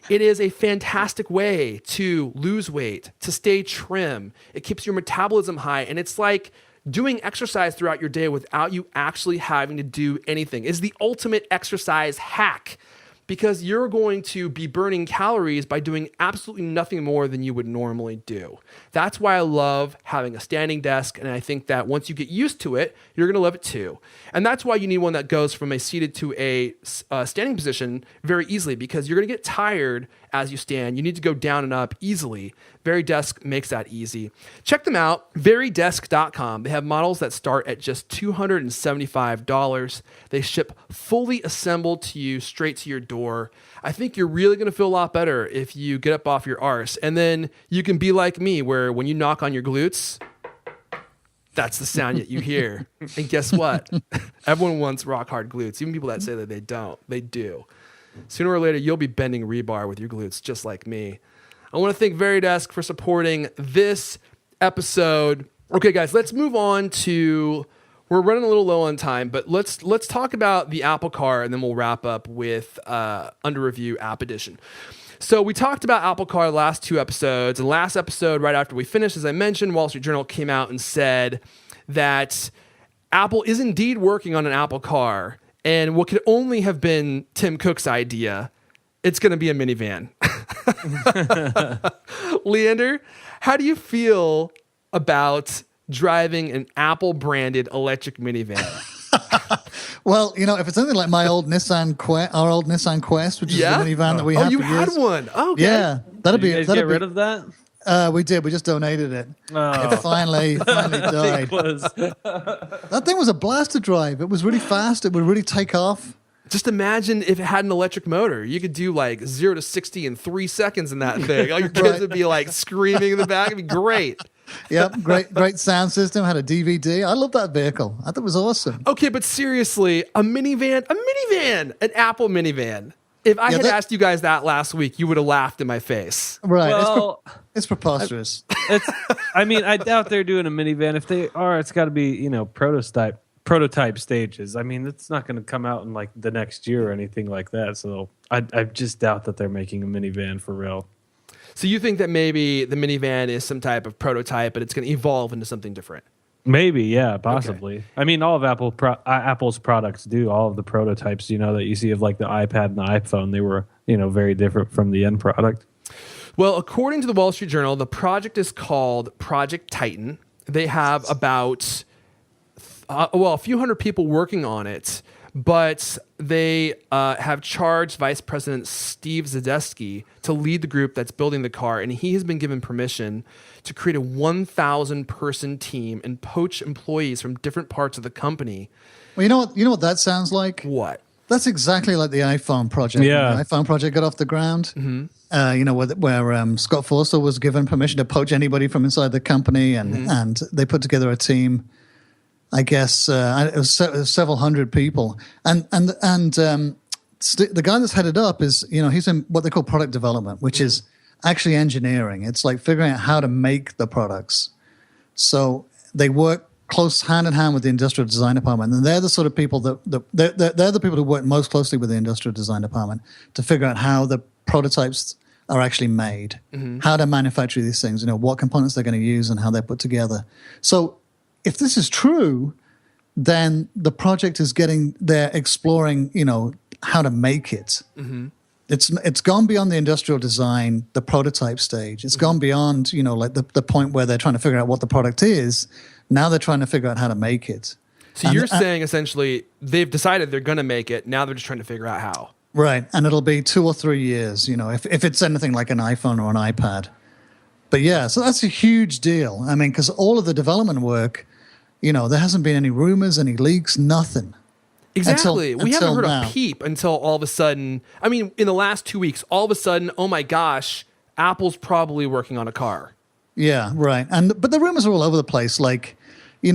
It is a fantastic way to lose weight, to stay trim. It keeps your metabolism high, and it's like doing exercise throughout your day without you actually having to do anything. It's the ultimate exercise hack, because you're going to be burning calories by doing absolutely nothing more than you would normally do. That's why I love having a standing desk, and I think that once you get used to it, you're going to love it too. And that's why you need one that goes from a seated to a standing position very easily, because you're going to get tired as you stand. You need to go down and up easily. VeryDesk makes that easy. Check them out, verydesk.com. They have models that start at just $275. They ship fully assembled to you straight to your door. I think you're really going to feel a lot better if you get up off your arse. And then you can be like me, where when you knock on your glutes, that's the sound that you hear. And guess what? Everyone wants rock hard glutes. Even people that say that they don't, they do. Sooner or later, you'll be bending rebar with your glutes just like me. I want to thank VeryDesk for supporting this episode. Okay, guys, let's move on to, we're running a little low on time, but let's talk about the Apple Car, and then we'll wrap up with Under Review App Edition. So we talked about Apple Car the last two episodes, and last episode, right after we finished, as I mentioned, Wall Street Journal came out and said that Apple is indeed working on an Apple Car, and what could only have been Tim Cook's idea, it's going to be a minivan. Leander, how do you feel about driving an Apple-branded electric minivan? Well, if it's anything like my old Nissan Quest, our old Nissan Quest, which is the minivan that we had you for years. had one. Oh, okay. Yeah, Did you guys get rid of that? We did. We just donated it. Oh. It finally died. That That thing was a blast to drive. It was really fast. It would really take off. Just imagine if it had an electric motor. You could do like 0 to 60 in 3 seconds in that thing. All your kids would be like screaming in the back. It'd be great. Yep, great sound system. Had a DVD. I love that vehicle. I thought it was awesome. Okay, but seriously, a minivan, an Apple minivan. If I had asked you guys that last week, you would have laughed in my face. Right. Well, it's preposterous. I doubt they're doing a minivan. If they are, it's got to be prototype stages. I mean, it's not going to come out in like the next year or anything like that. So I just doubt that they're making a minivan for real. So you think that maybe the minivan is some type of prototype, but it's going to evolve into something different? Maybe, yeah, possibly. Okay. I mean, all of Apple's products do. All of the prototypes, that you see of like the iPad and the iPhone, they were, very different from the end product. Well, according to the Wall Street Journal, the project is called Project Titan. They have about, a few hundred people working on it, but they have charged Vice President Steve Zadesky to lead the group that's building the car, and he has been given permission to create a 1,000-person team and poach employees from different parts of the company. Well, you know what that sounds like? What? That's exactly like the iPhone project. Yeah. When the iPhone project got off the ground. Mm-hmm. Where Scott Forstall was given permission to poach anybody from inside the company, and they put together a team. I guess it was several hundred people, and the guy that's headed up is he's in what they call product development, which is actually engineering. It's like figuring out how to make the products. So they work close hand in hand with the industrial design department, and they're the sort of people they're the people who work most closely with the industrial design department to figure out how the prototypes are actually made, how to manufacture these things, what components they're going to use and how they're put together. So if this is true, then the project is they're exploring, how to make it. Mm-hmm. It's gone beyond the industrial design, the prototype stage. It's gone beyond, like the point where they're trying to figure out what the product is. Now they're trying to figure out how to make it. So you're saying essentially they've decided they're going to make it. Now they're just trying to figure out how. Right. And it'll be 2 or 3 years, if it's anything like an iPhone or an iPad. But yeah, so that's a huge deal. I mean, because all of the development work, there hasn't been any rumors, any leaks, nothing. Exactly. We haven't heard now. a peep until all of a sudden. I mean, in the last 2 weeks, all of a sudden, oh my gosh, Apple's probably working on a car. Yeah, right. But the rumors are all over the place. Like, those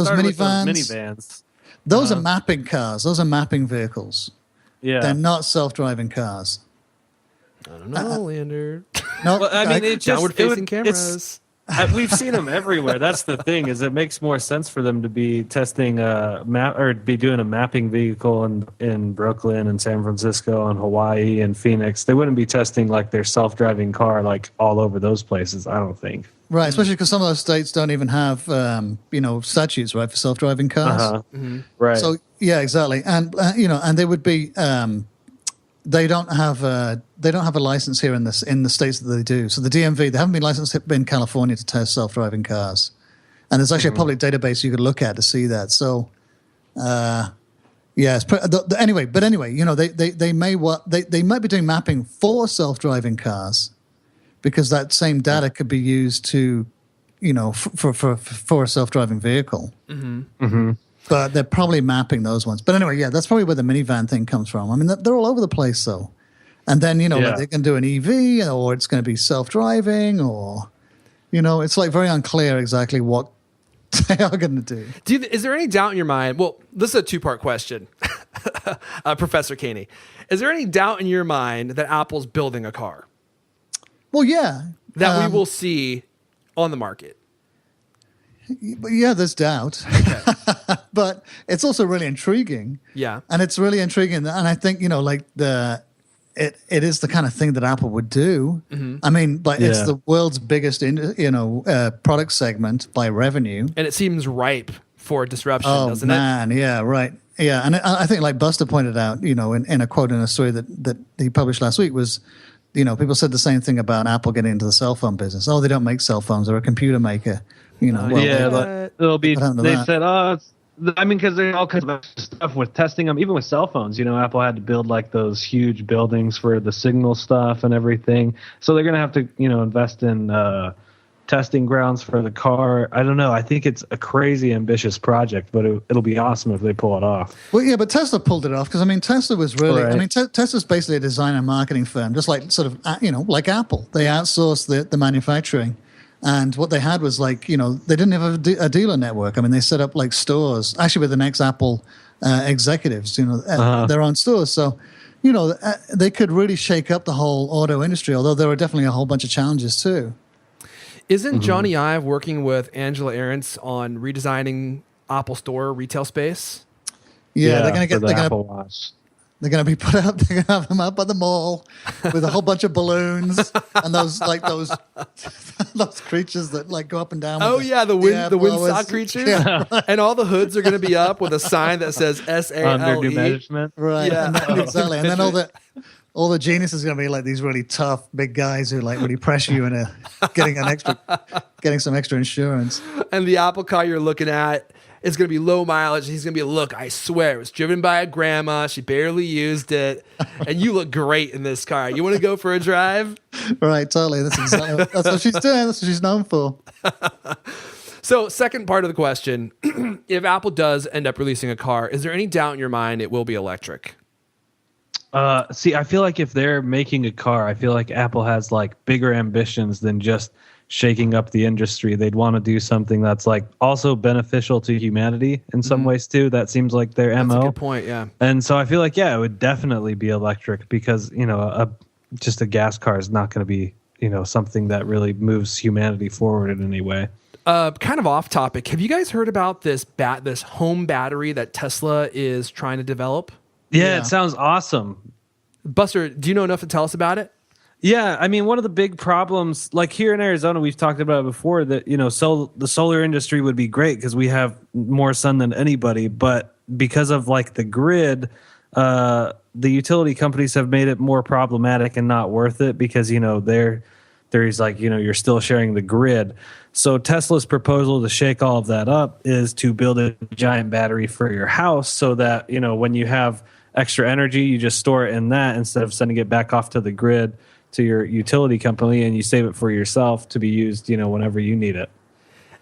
minivans. Those are mapping cars. Those are mapping vehicles. Yeah. They're not self-driving cars. I don't know, Leander. No, well, I mean, it's downward-facing cameras. We've seen them everywhere. That's the thing, is it makes more sense for them to be testing be doing a mapping vehicle in Brooklyn and San Francisco and Hawaii and Phoenix. They wouldn't be testing like their self-driving car like all over those places, I don't think. Right, especially because some of those states don't even have statutes, right, for self-driving cars. Uh-huh. Mm-hmm. Right. So yeah, exactly, and and they would be. They don't have a license here in the states that they do. So the DMV, they haven't been licensed in California to test self-driving cars, and there's actually a public database you could look at to see that. So, anyway, they might be doing mapping for self-driving cars, because that same data could be used to, for a self-driving vehicle. Mm-hmm. Mm-hmm. But they're probably mapping those ones. But anyway, yeah, that's probably where the minivan thing comes from. I mean, they're all over the place, though. And then, like they can do an EV, or it's going to be self-driving, or, it's like very unclear exactly what they are going to do. Is there any doubt in your mind? Well, this is a 2-part question, Professor Caney. Is there any doubt in your mind that Apple's building a car? Well, yeah. That we will see on the market? Yeah, there's doubt. Okay. But it's also really intriguing. Yeah. And it's really intriguing. And I think, it is the kind of thing that Apple would do. Mm-hmm. I mean, it's the world's biggest, product segment by revenue. And it seems ripe for disruption, doesn't it? Oh, man, yeah, right. Yeah, and I think like Buster pointed out, in a quote in a story that he published last week was, people said the same thing about Apple getting into the cell phone business. Oh, they don't make cell phones. They're a computer maker. They said, I mean, because there's all kinds of stuff with testing them, even with cell phones. Apple had to build like those huge buildings for the signal stuff and everything. So they're going to have to, invest in testing grounds for the car. I don't know. I think it's a crazy ambitious project, but it'll be awesome if they pull it off. Well, yeah, but Tesla pulled it off because, I mean, Tesla was really, Right. I mean, Tesla's basically a design and marketing firm, just like sort of, like Apple. They outsourced the manufacturing. And what they had was like, they didn't have a dealer network. I mean, they set up like stores, actually with the next Apple executives, their own stores. So, they could really shake up the whole auto industry, although there were definitely a whole bunch of challenges too. Isn't Jony Ive working with Angela Ahrendts on redesigning Apple Store retail space? Yeah, they're going to Apple Watch. They're going to be put up. They're going to have them up at the mall with a whole bunch of balloons and those creatures that like go up and down. Oh yeah, the windsock blowers. creatures, Yeah, and all the hoods are going to be up with a sign that says SALE. Under new management. right. Yeah. And then, exactly. And then all the geniuses are going to be like these really tough big guys who like really pressure you into getting some extra insurance. And the Apple car you're looking at is going to be low mileage. He's going to be, look, I swear, it was driven by a grandma. She barely used it. And you look great in this car. You want to go for a drive? Right, totally. That's what she's doing. That's what she's known for. So, second part of the question, if Apple does end up releasing a car, is there any doubt in your mind it will be electric? See, I feel like if they're making a car, I feel like Apple has like bigger ambitions than just shaking up the industry. They'd want to do something that's like also beneficial to humanity in some ways too. That seems like their That's MO. a good point, yeah. And so I feel like, it would definitely be electric because, just a gas car is not going to be, something that really moves humanity forward in any way. Kind of off topic. Have you guys heard about this home battery that Tesla is trying to develop? Yeah, it sounds awesome. Buster, do you know enough to tell us about it? Yeah, I mean, one of the big problems, like here in Arizona, we've talked about it before, that, the solar industry would be great because we have more sun than anybody. But because of like the grid, the utility companies have made it more problematic and not worth it because, there's like, you're still sharing the grid. So Tesla's proposal to shake all of that up is to build a giant battery for your house so that, when you have extra energy, you just store it in that instead of sending it back off to the grid to your utility company, and you save it for yourself to be used, whenever you need it.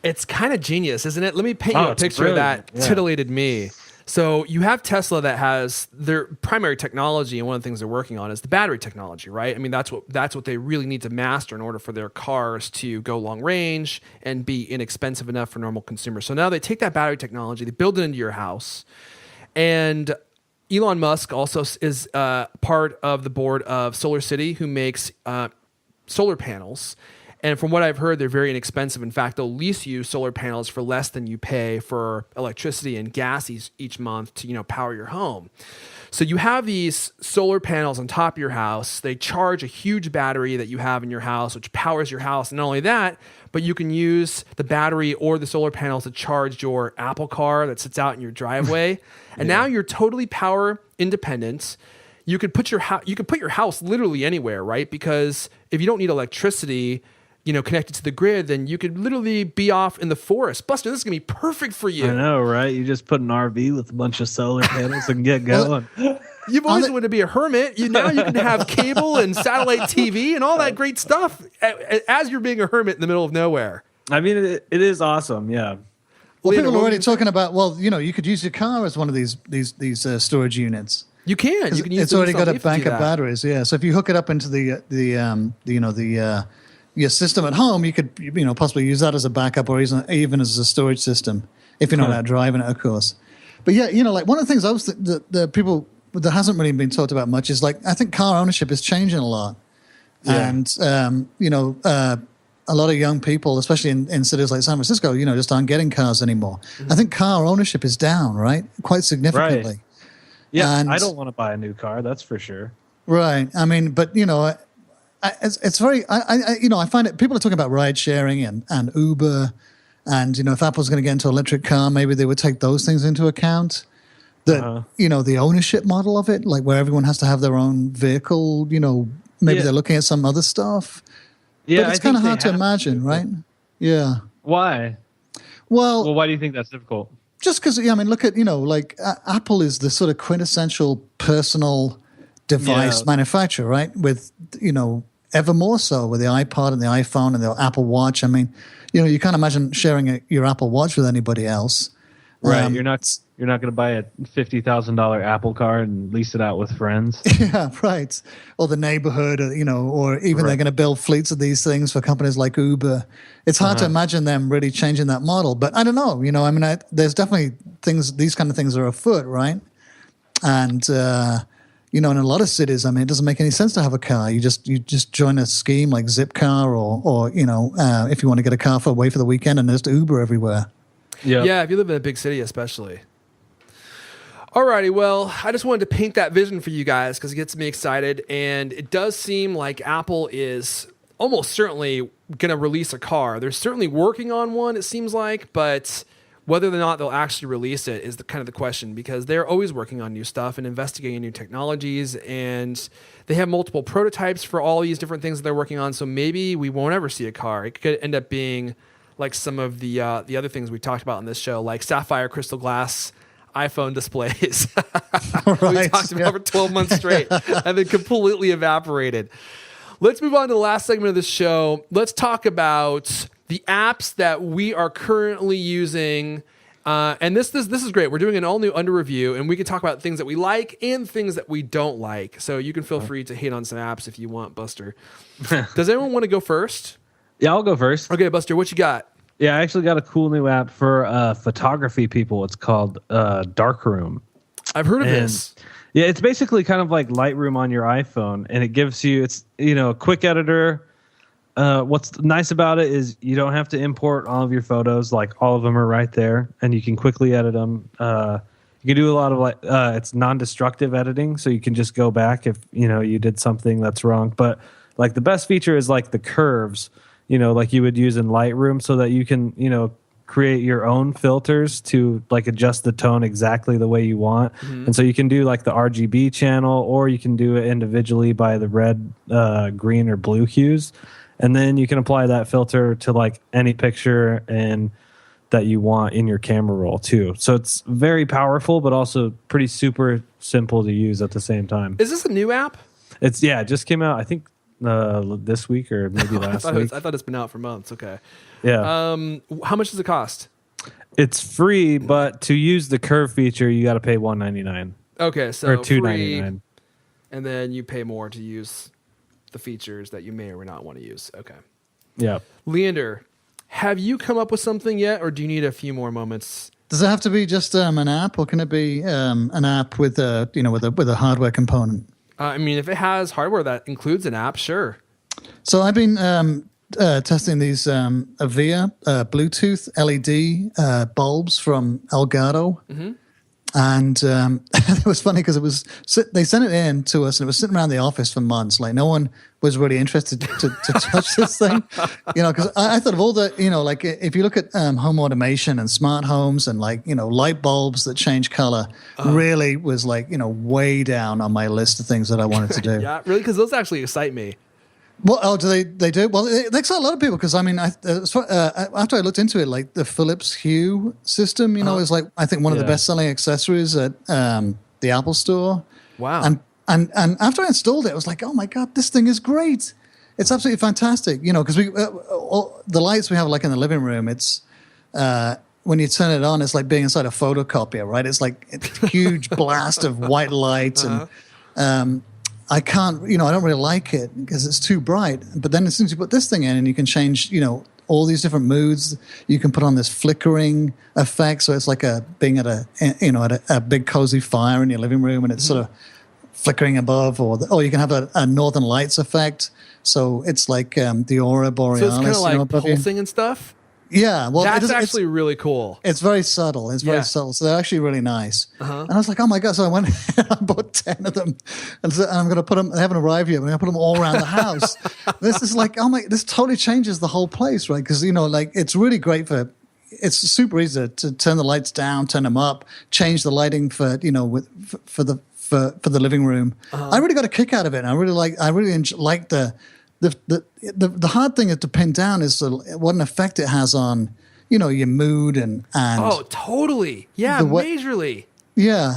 It's kind of genius, isn't it? Let me paint you a it's picture of that brilliant. Yeah. titillated me. So you have Tesla that has their primary technology, and one of the things they're working on is the battery technology, right? I mean, that's what they really need to master in order for their cars to go long range and be inexpensive enough for normal consumers. So now they take that battery technology, they build it into your house, and Elon Musk also is part of the board of Solar City, who makes solar panels. And from what I've heard, they're very inexpensive. In fact, they'll lease you solar panels for less than you pay for electricity and gas each month to, power your home. So you have these solar panels on top of your house. They charge a huge battery that you have in your house, which powers your house. And not only that, but you can use the battery or the solar panels to charge your Apple car that sits out in your driveway. And now you're totally power independent. You could put your house literally anywhere, right? Because if you don't need electricity, connected to the grid, then you could literally be off in the forest. Buster, this is going to be perfect for you. I know, right? You just put an RV with a bunch of solar panels and get going. You've always wanted to be a hermit. Now you can have cable and satellite TV and all that great stuff as you're being a hermit in the middle of nowhere. I mean, it is awesome, yeah. Well, Lena, people are what already were you talking about. Well, you could use your car as one of these storage units. You can. You can use It's already got a Leaf to bank do of that. batteries. Yeah. So if you hook it up into your system at home, you could possibly use that as a backup or even as a storage system if you're not out driving it, of course. But yeah, like one of the things the people that hasn't really been talked about much is like I think car ownership is changing a lot, and a lot of young people, especially in cities like San Francisco, just aren't getting cars anymore. Mm-hmm. I think car ownership is down, right, quite significantly. Right. Yeah, and I don't want to buy a new car, that's for sure. Right. I mean, but it's very. I find it. People are talking about ride sharing and Uber, and if Apple's going to get into electric car, maybe they would take those things into account. That the ownership model of it, like where everyone has to have their own vehicle. Maybe they're looking at some other stuff. Yeah, but it's kind of hard to imagine, right? Yeah. Why? Well, Why do you think that's difficult? Just because, I mean, look at, like Apple is the sort of quintessential personal device manufacturer, right? With, ever more so with the iPod and the iPhone and the Apple Watch. I mean, you can't imagine sharing your Apple Watch with anybody else. Right. You're not going to buy a $50,000 Apple car and lease it out with friends. Yeah, right. Or the neighborhood, or even they're going to build fleets of these things for companies like Uber. It's hard to imagine them really changing that model. But I don't know. I mean, there's definitely these kind of things are afoot, right? And, in a lot of cities, I mean, it doesn't make any sense to have a car. You just join a scheme like Zipcar or if you want to get a car away for the weekend and there's Uber everywhere. Yeah, if you live in a big city especially. Alrighty, well, I just wanted to paint that vision for you guys because it gets me excited, and it does seem like Apple is almost certainly going to release a car. They're certainly working on one, it seems like, but whether or not they'll actually release it is the question, because they're always working on new stuff and investigating new technologies, and they have multiple prototypes for all these different things that they're working on, so maybe we won't ever see a car. It could end up being like some of the other things we talked about on this show, like sapphire crystal glass iPhone displays. We talked about for 12 months straight and then completely evaporated. Let's move on to the last segment of this show. Let's talk about the apps that we are currently using. And this is great. We're doing an all new under review, and we can talk about things that we like and things that we don't like. So you can feel free to hate on some apps if you want, Buster. Does anyone want to go first? Yeah, I'll go first. Okay, Buster, what you got? Yeah, I actually got a cool new app for photography people. It's called Darkroom. I've heard of this. Yeah, it's basically kind of like Lightroom on your iPhone, and it gives you a quick editor. What's nice about it is you don't have to import all of your photos; like all of them are right there, and you can quickly edit them. You can do a lot of it's non-destructive editing, so you can just go back if you did something that's wrong. But like the best feature is like the curves. Like you would use in Lightroom, so that you can, create your own filters to like adjust the tone exactly the way you want. Mm-hmm. And so you can do like the RGB channel, or you can do it individually by the red, green, or blue hues. And then you can apply that filter to like any picture and that you want in your camera roll too. So it's very powerful, but also pretty super simple to use at the same time. Is this a new app? It just came out, I think, this week or maybe last week. I thought it's been out for months. Okay. Yeah. How much does it cost? It's free, but to use the curve feature, you got to pay $199. Okay, so or $299, and then you pay more to use the features that you may or may not want to use. Okay. Yeah. Leander, have you come up with something yet, or do you need a few more moments? Does it have to be just an app, or can it be an app with a hardware component? I mean, if it has hardware that includes an app, sure. So I've been testing these Avia Bluetooth LED bulbs from Elgato. Mm-hmm. And it was funny because they sent it in to us, and it was sitting around the office for months. Like no one was really interested to touch this thing, because I thought of all the, like if you look at home automation and smart homes and like, light bulbs that change color really was like, way down on my list of things that I wanted to do. Yeah, really? Because those actually excite me. Well, do they do? Well, they excite a lot of people because, I mean, after I looked into it, like the Philips Hue system, is like, I think one of the best-selling accessories at the Apple Store. Wow. And after I installed it, I was like, oh, my God, this thing is great. It's absolutely fantastic, because the lights we have, like, in the living room, it's when you turn it on, it's like being inside a photocopier, right? It's like a huge blast of white light and I can't, I don't really like it because it's too bright. But then as soon as you put this thing in and you can change, all these different moods, you can put on this flickering effect. So it's like being at a big cozy fire in your living room, and it's sort of flickering above, or you can have a Northern Lights effect. So it's like the aurora borealis. So it's kind of like pulsing and stuff? Yeah, well, that's actually really cool. It's very subtle. It's very subtle. So they're actually really nice. And I was like, oh my God. So I went and I bought 10 of them. And I'm going to put them, they haven't arrived yet, but I'm going to put them all around the house. This is like, this totally changes the whole place, right? Because, like it's really great it's super easy to turn the lights down, turn them up, change the lighting for the living room. I really got a kick out of it. And I really like the hard thing to pin down is what an effect it has on, your mood and Oh, totally. Yeah, majorly. Yeah,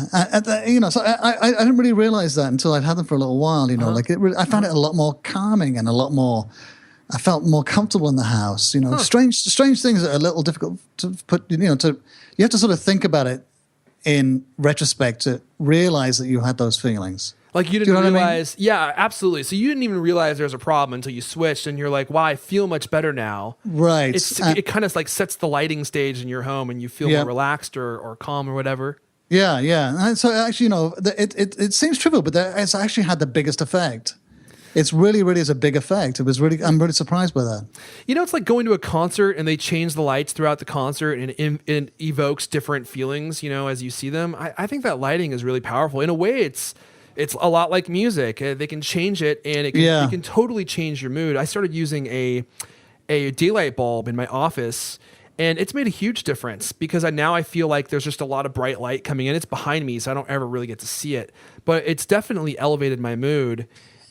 so I didn't really realize that until I'd had them for a little while. Like I found it a lot more calming and a lot more. I felt more comfortable in the house. Strange things that are a little difficult to put. You have to sort of think about it in retrospect to realize that you had those feelings. Like you didn't realize, I mean? Yeah, absolutely. So you didn't even realize there was a problem until you switched, and you're like, "Wow, I feel much better now." Right. It kind of like sets the lighting stage in your home, and you feel more relaxed or calm or whatever. Yeah. And so actually, it seems trivial, but it's actually had the biggest effect. It's really is a big effect. I'm really surprised by that. It's like going to a concert and they change the lights throughout the concert and it evokes different feelings, as you see them. I think that lighting is really powerful. In a way, it's a lot like music. They can change it and it can totally change your mood. I started using a daylight bulb in my office, and it's made a huge difference because now I feel like there's just a lot of bright light coming in. It's behind me, so I don't ever really get to see it. But it's definitely elevated my mood.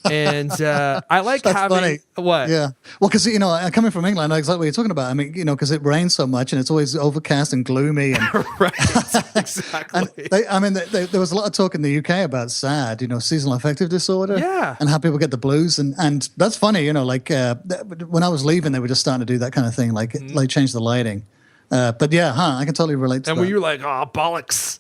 And I like That's having funny. What? Yeah. Well, because coming from England, I know exactly what you're talking about. I mean, because it rains so much and it's always overcast and gloomy. And, Right. Exactly. There was a lot of talk in the UK about SAD, seasonal affective disorder. Yeah. And how people get the blues, and that's funny. When I was leaving, they were just starting to do that kind of thing, like change the lighting. But yeah, I can totally relate to that. And were you like, oh, bollocks?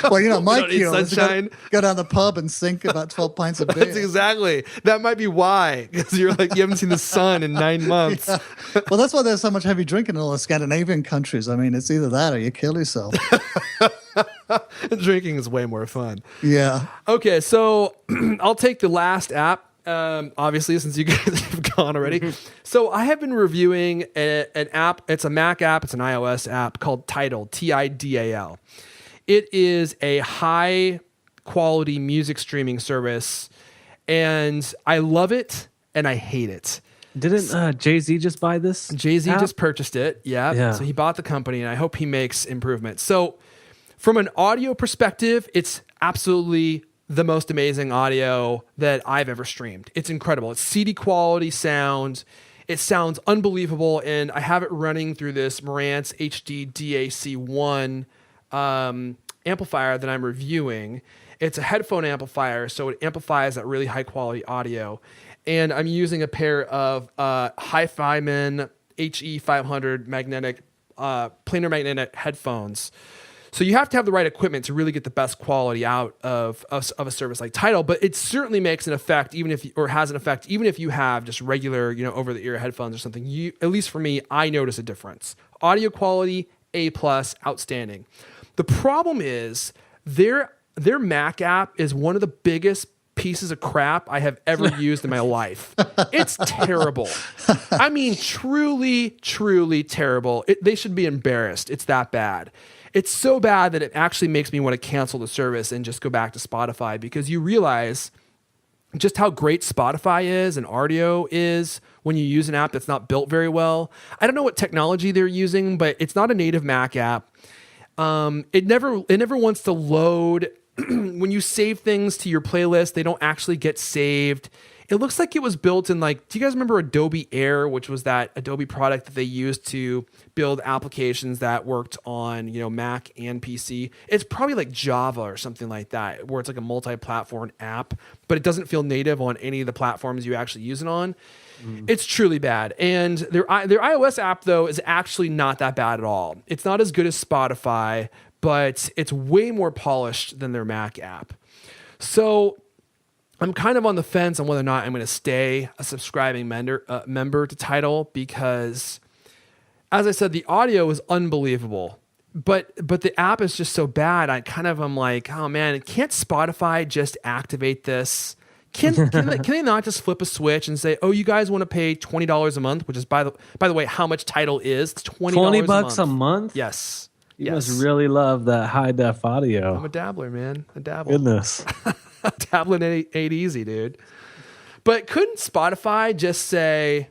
Well, my cue is sunshine. go down the pub and sink about 12 pints of beer. That's exactly. That might be why, because you're like, you haven't seen the sun in 9 months. Yeah. Well, that's why there's so much heavy drinking in all the Scandinavian countries. I mean, it's either that or you kill yourself. Drinking is way more fun. Yeah. Okay, so I'll take the last app. Obviously, since you guys have gone already. So I have been reviewing an app. It's a Mac app. It's an iOS app called Tidal, Tidal. It is a high quality music streaming service, and I love it and I hate it. Didn't Jay-Z just buy this? Jay-Z app? just purchased it. Yeah. So he bought the company, and I hope he makes improvements. So from an audio perspective, it's absolutely the most amazing audio that I've ever streamed. It's incredible. It's CD quality sound. It sounds unbelievable, and I have it running through this Marantz HD DAC1 amplifier that I'm reviewing. It's a headphone amplifier, so it amplifies that really high quality audio. And I'm using a pair of Hi-Fi-Man HE500 magnetic, planar magnetic headphones. So you have to have the right equipment to really get the best quality out of a service like Tidal, but it certainly makes an effect, has an effect, even if you have just regular, over-the-ear headphones or something. At least for me, I notice a difference. Audio quality, A+, outstanding. The problem is their Mac app is one of the biggest pieces of crap I have ever used in my life. It's terrible. I mean, truly, truly terrible. They should be embarrassed. It's that bad. It's so bad that it actually makes me want to cancel the service and just go back to Spotify, because you realize just how great Spotify is and Rdio is when you use an app that's not built very well. I don't know what technology they're using, but it's not a native Mac app. It never wants to load. When you save things to your playlist, they don't actually get saved. It looks like it was built in, do you guys remember Adobe Air, which was that Adobe product that they used to build applications that worked on, Mac and PC? It's probably like Java or something like that, where it's like a multi-platform app, but it doesn't feel native on any of the platforms you actually use it on. It's truly bad. And their iOS app, though, is actually not that bad at all. It's not as good as Spotify, but it's way more polished than their Mac app. So I'm kind of on the fence on whether or not I'm going to stay a subscribing member to Tidal, because, as I said, the audio is unbelievable, but the app is just so bad. I'm like, oh man, can't Spotify just activate this? Can they not just flip a switch and say, oh, you guys want to pay $20 a month, which is by the way how much Tidal is? It's $20 a month. Yes. You must really love that high def audio. I'm a dabbler, man. I dabble. Goodness. Dabbling ain't easy, dude. But couldn't Spotify just say,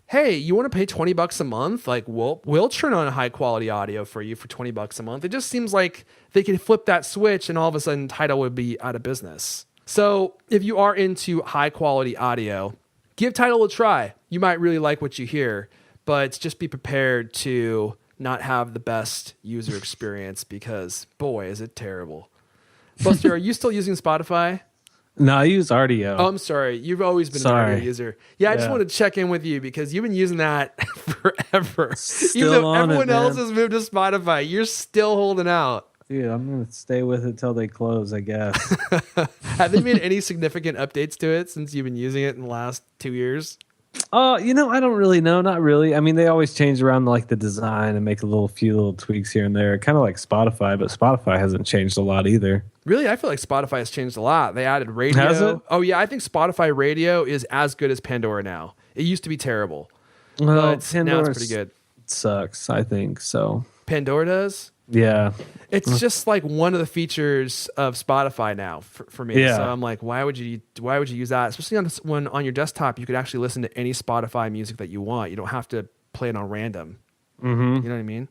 hey, you want to pay $20 a month? Like, we'll turn on high quality audio for you for $20 a month. It just seems like they could flip that switch and all of a sudden Tidal would be out of business. So if you are into high quality audio, give Tidal a try. You might really like what you hear. but just be prepared to not have the best user experience because, boy, is it terrible. Buster, are you still using Spotify? No, I use RDO. Oh, I'm sorry. You've always been an audio user. Yeah, I just Yeah. wanted to check in with you because you've been using that forever. Still Even though on it, everyone else man. has moved to Spotify, you're still holding out. Dude, I'm going to stay with it till they close, I guess. Have they made any significant updates to it since you've been using it in the last 2 years? I don't really know. Not really. I mean, they always change around like the design and make a few little tweaks here and there. Kind of like Spotify, but Spotify hasn't changed a lot either. Really, I feel like Spotify has changed a lot. They added radio. Has it? Oh, yeah. I think Spotify radio is as good as Pandora now. It used to be terrible. Well, But now it's pretty good. Sucks, I think. So, Pandora does? yeah. It's just like one of the features of Spotify now for me. Yeah. So I'm like, why would you use that? Especially when on your desktop, you could actually listen to any Spotify music that you want. You don't have to play it on random. Mm-hmm. You know what I mean?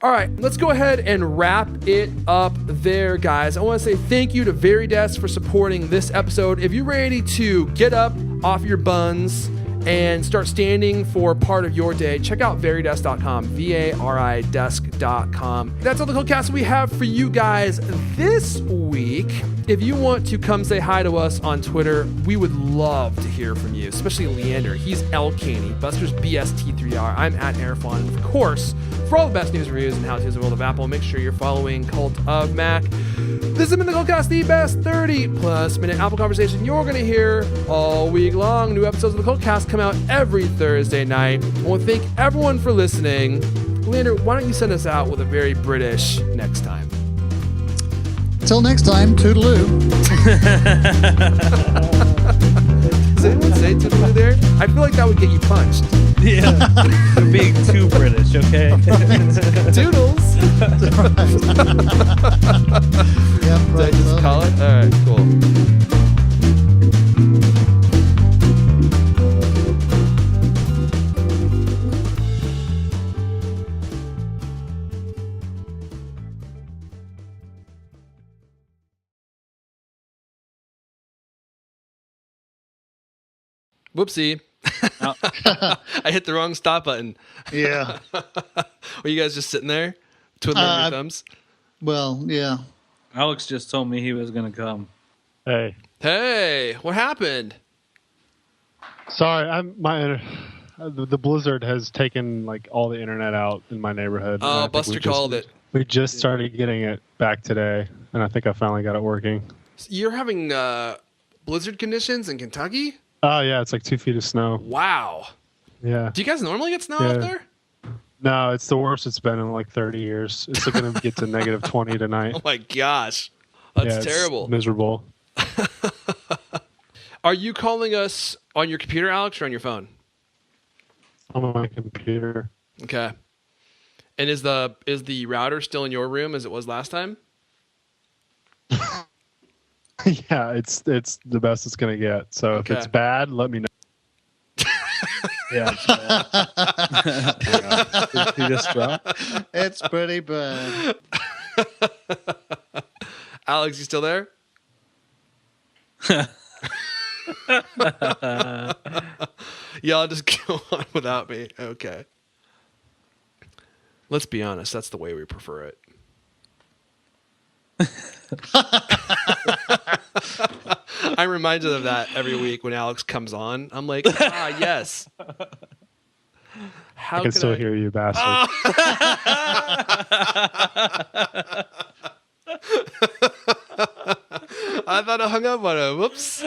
All right, let's go ahead and wrap it up there, guys. I want to say thank you to Veridesk for supporting this episode. If you're ready to get up off your buns and start standing for part of your day, check out Veridesk.com, Varidesk.com. That's all the Cultcast we have for you guys this week. If you want to come say hi to us on Twitter, we would love to hear from you, especially Leander. He's L Caney, Buster's BST3R. I'm at Airfon. And of course, for all the best news, reviews, and how-tos in the world of Apple, make sure you're following Cult of Mac. This has been the Cultcast, the best 30-plus minute Apple conversation you're going to hear all week long. New episodes of the Cultcast come out every Thursday night. I want to thank everyone for listening. Leander, why don't you send us out with a very British next time? Till next time, toodaloo. Does anyone say toodaloo there? I feel like that would get you punched. Yeah. You're being too British, okay? Toodles. Yep, Did I right, just so- call it? All right, cool. Whoopsie. I hit the wrong stop button. Yeah. Were you guys just sitting there twiddling your thumbs? Well, yeah. Alex just told me he was going to come. Hey, Hey, what happened? sorry, the blizzard has taken like all the internet out in my neighborhood. and I Oh, think Buster called it. We just started getting it back today, and I think I finally got it working. You're having blizzard conditions in Kentucky? Oh yeah, it's like 2 feet of snow. Wow. Yeah. Do you guys normally get snow Yeah. out there? No, it's the worst it's been in like 30 years. It's going to get to negative 20 tonight. Oh my gosh. That's Yeah, it's terrible. miserable. Are you calling us on your computer, Alex, or on your phone? On my computer. Okay. And is the router still in your room as it was last time? Yeah, it's the best it's going to get. So Okay. if it's bad, let me know. Yeah. Did he just drop? It's pretty bad. Alex, you still there? Y'all just go on without me. Okay. Let's be honest. That's the way we prefer it. I'm reminded of that every week when Alex comes on. I'm like, yes. How I can could still hear you, bastard. I thought I hung up on him. Whoops.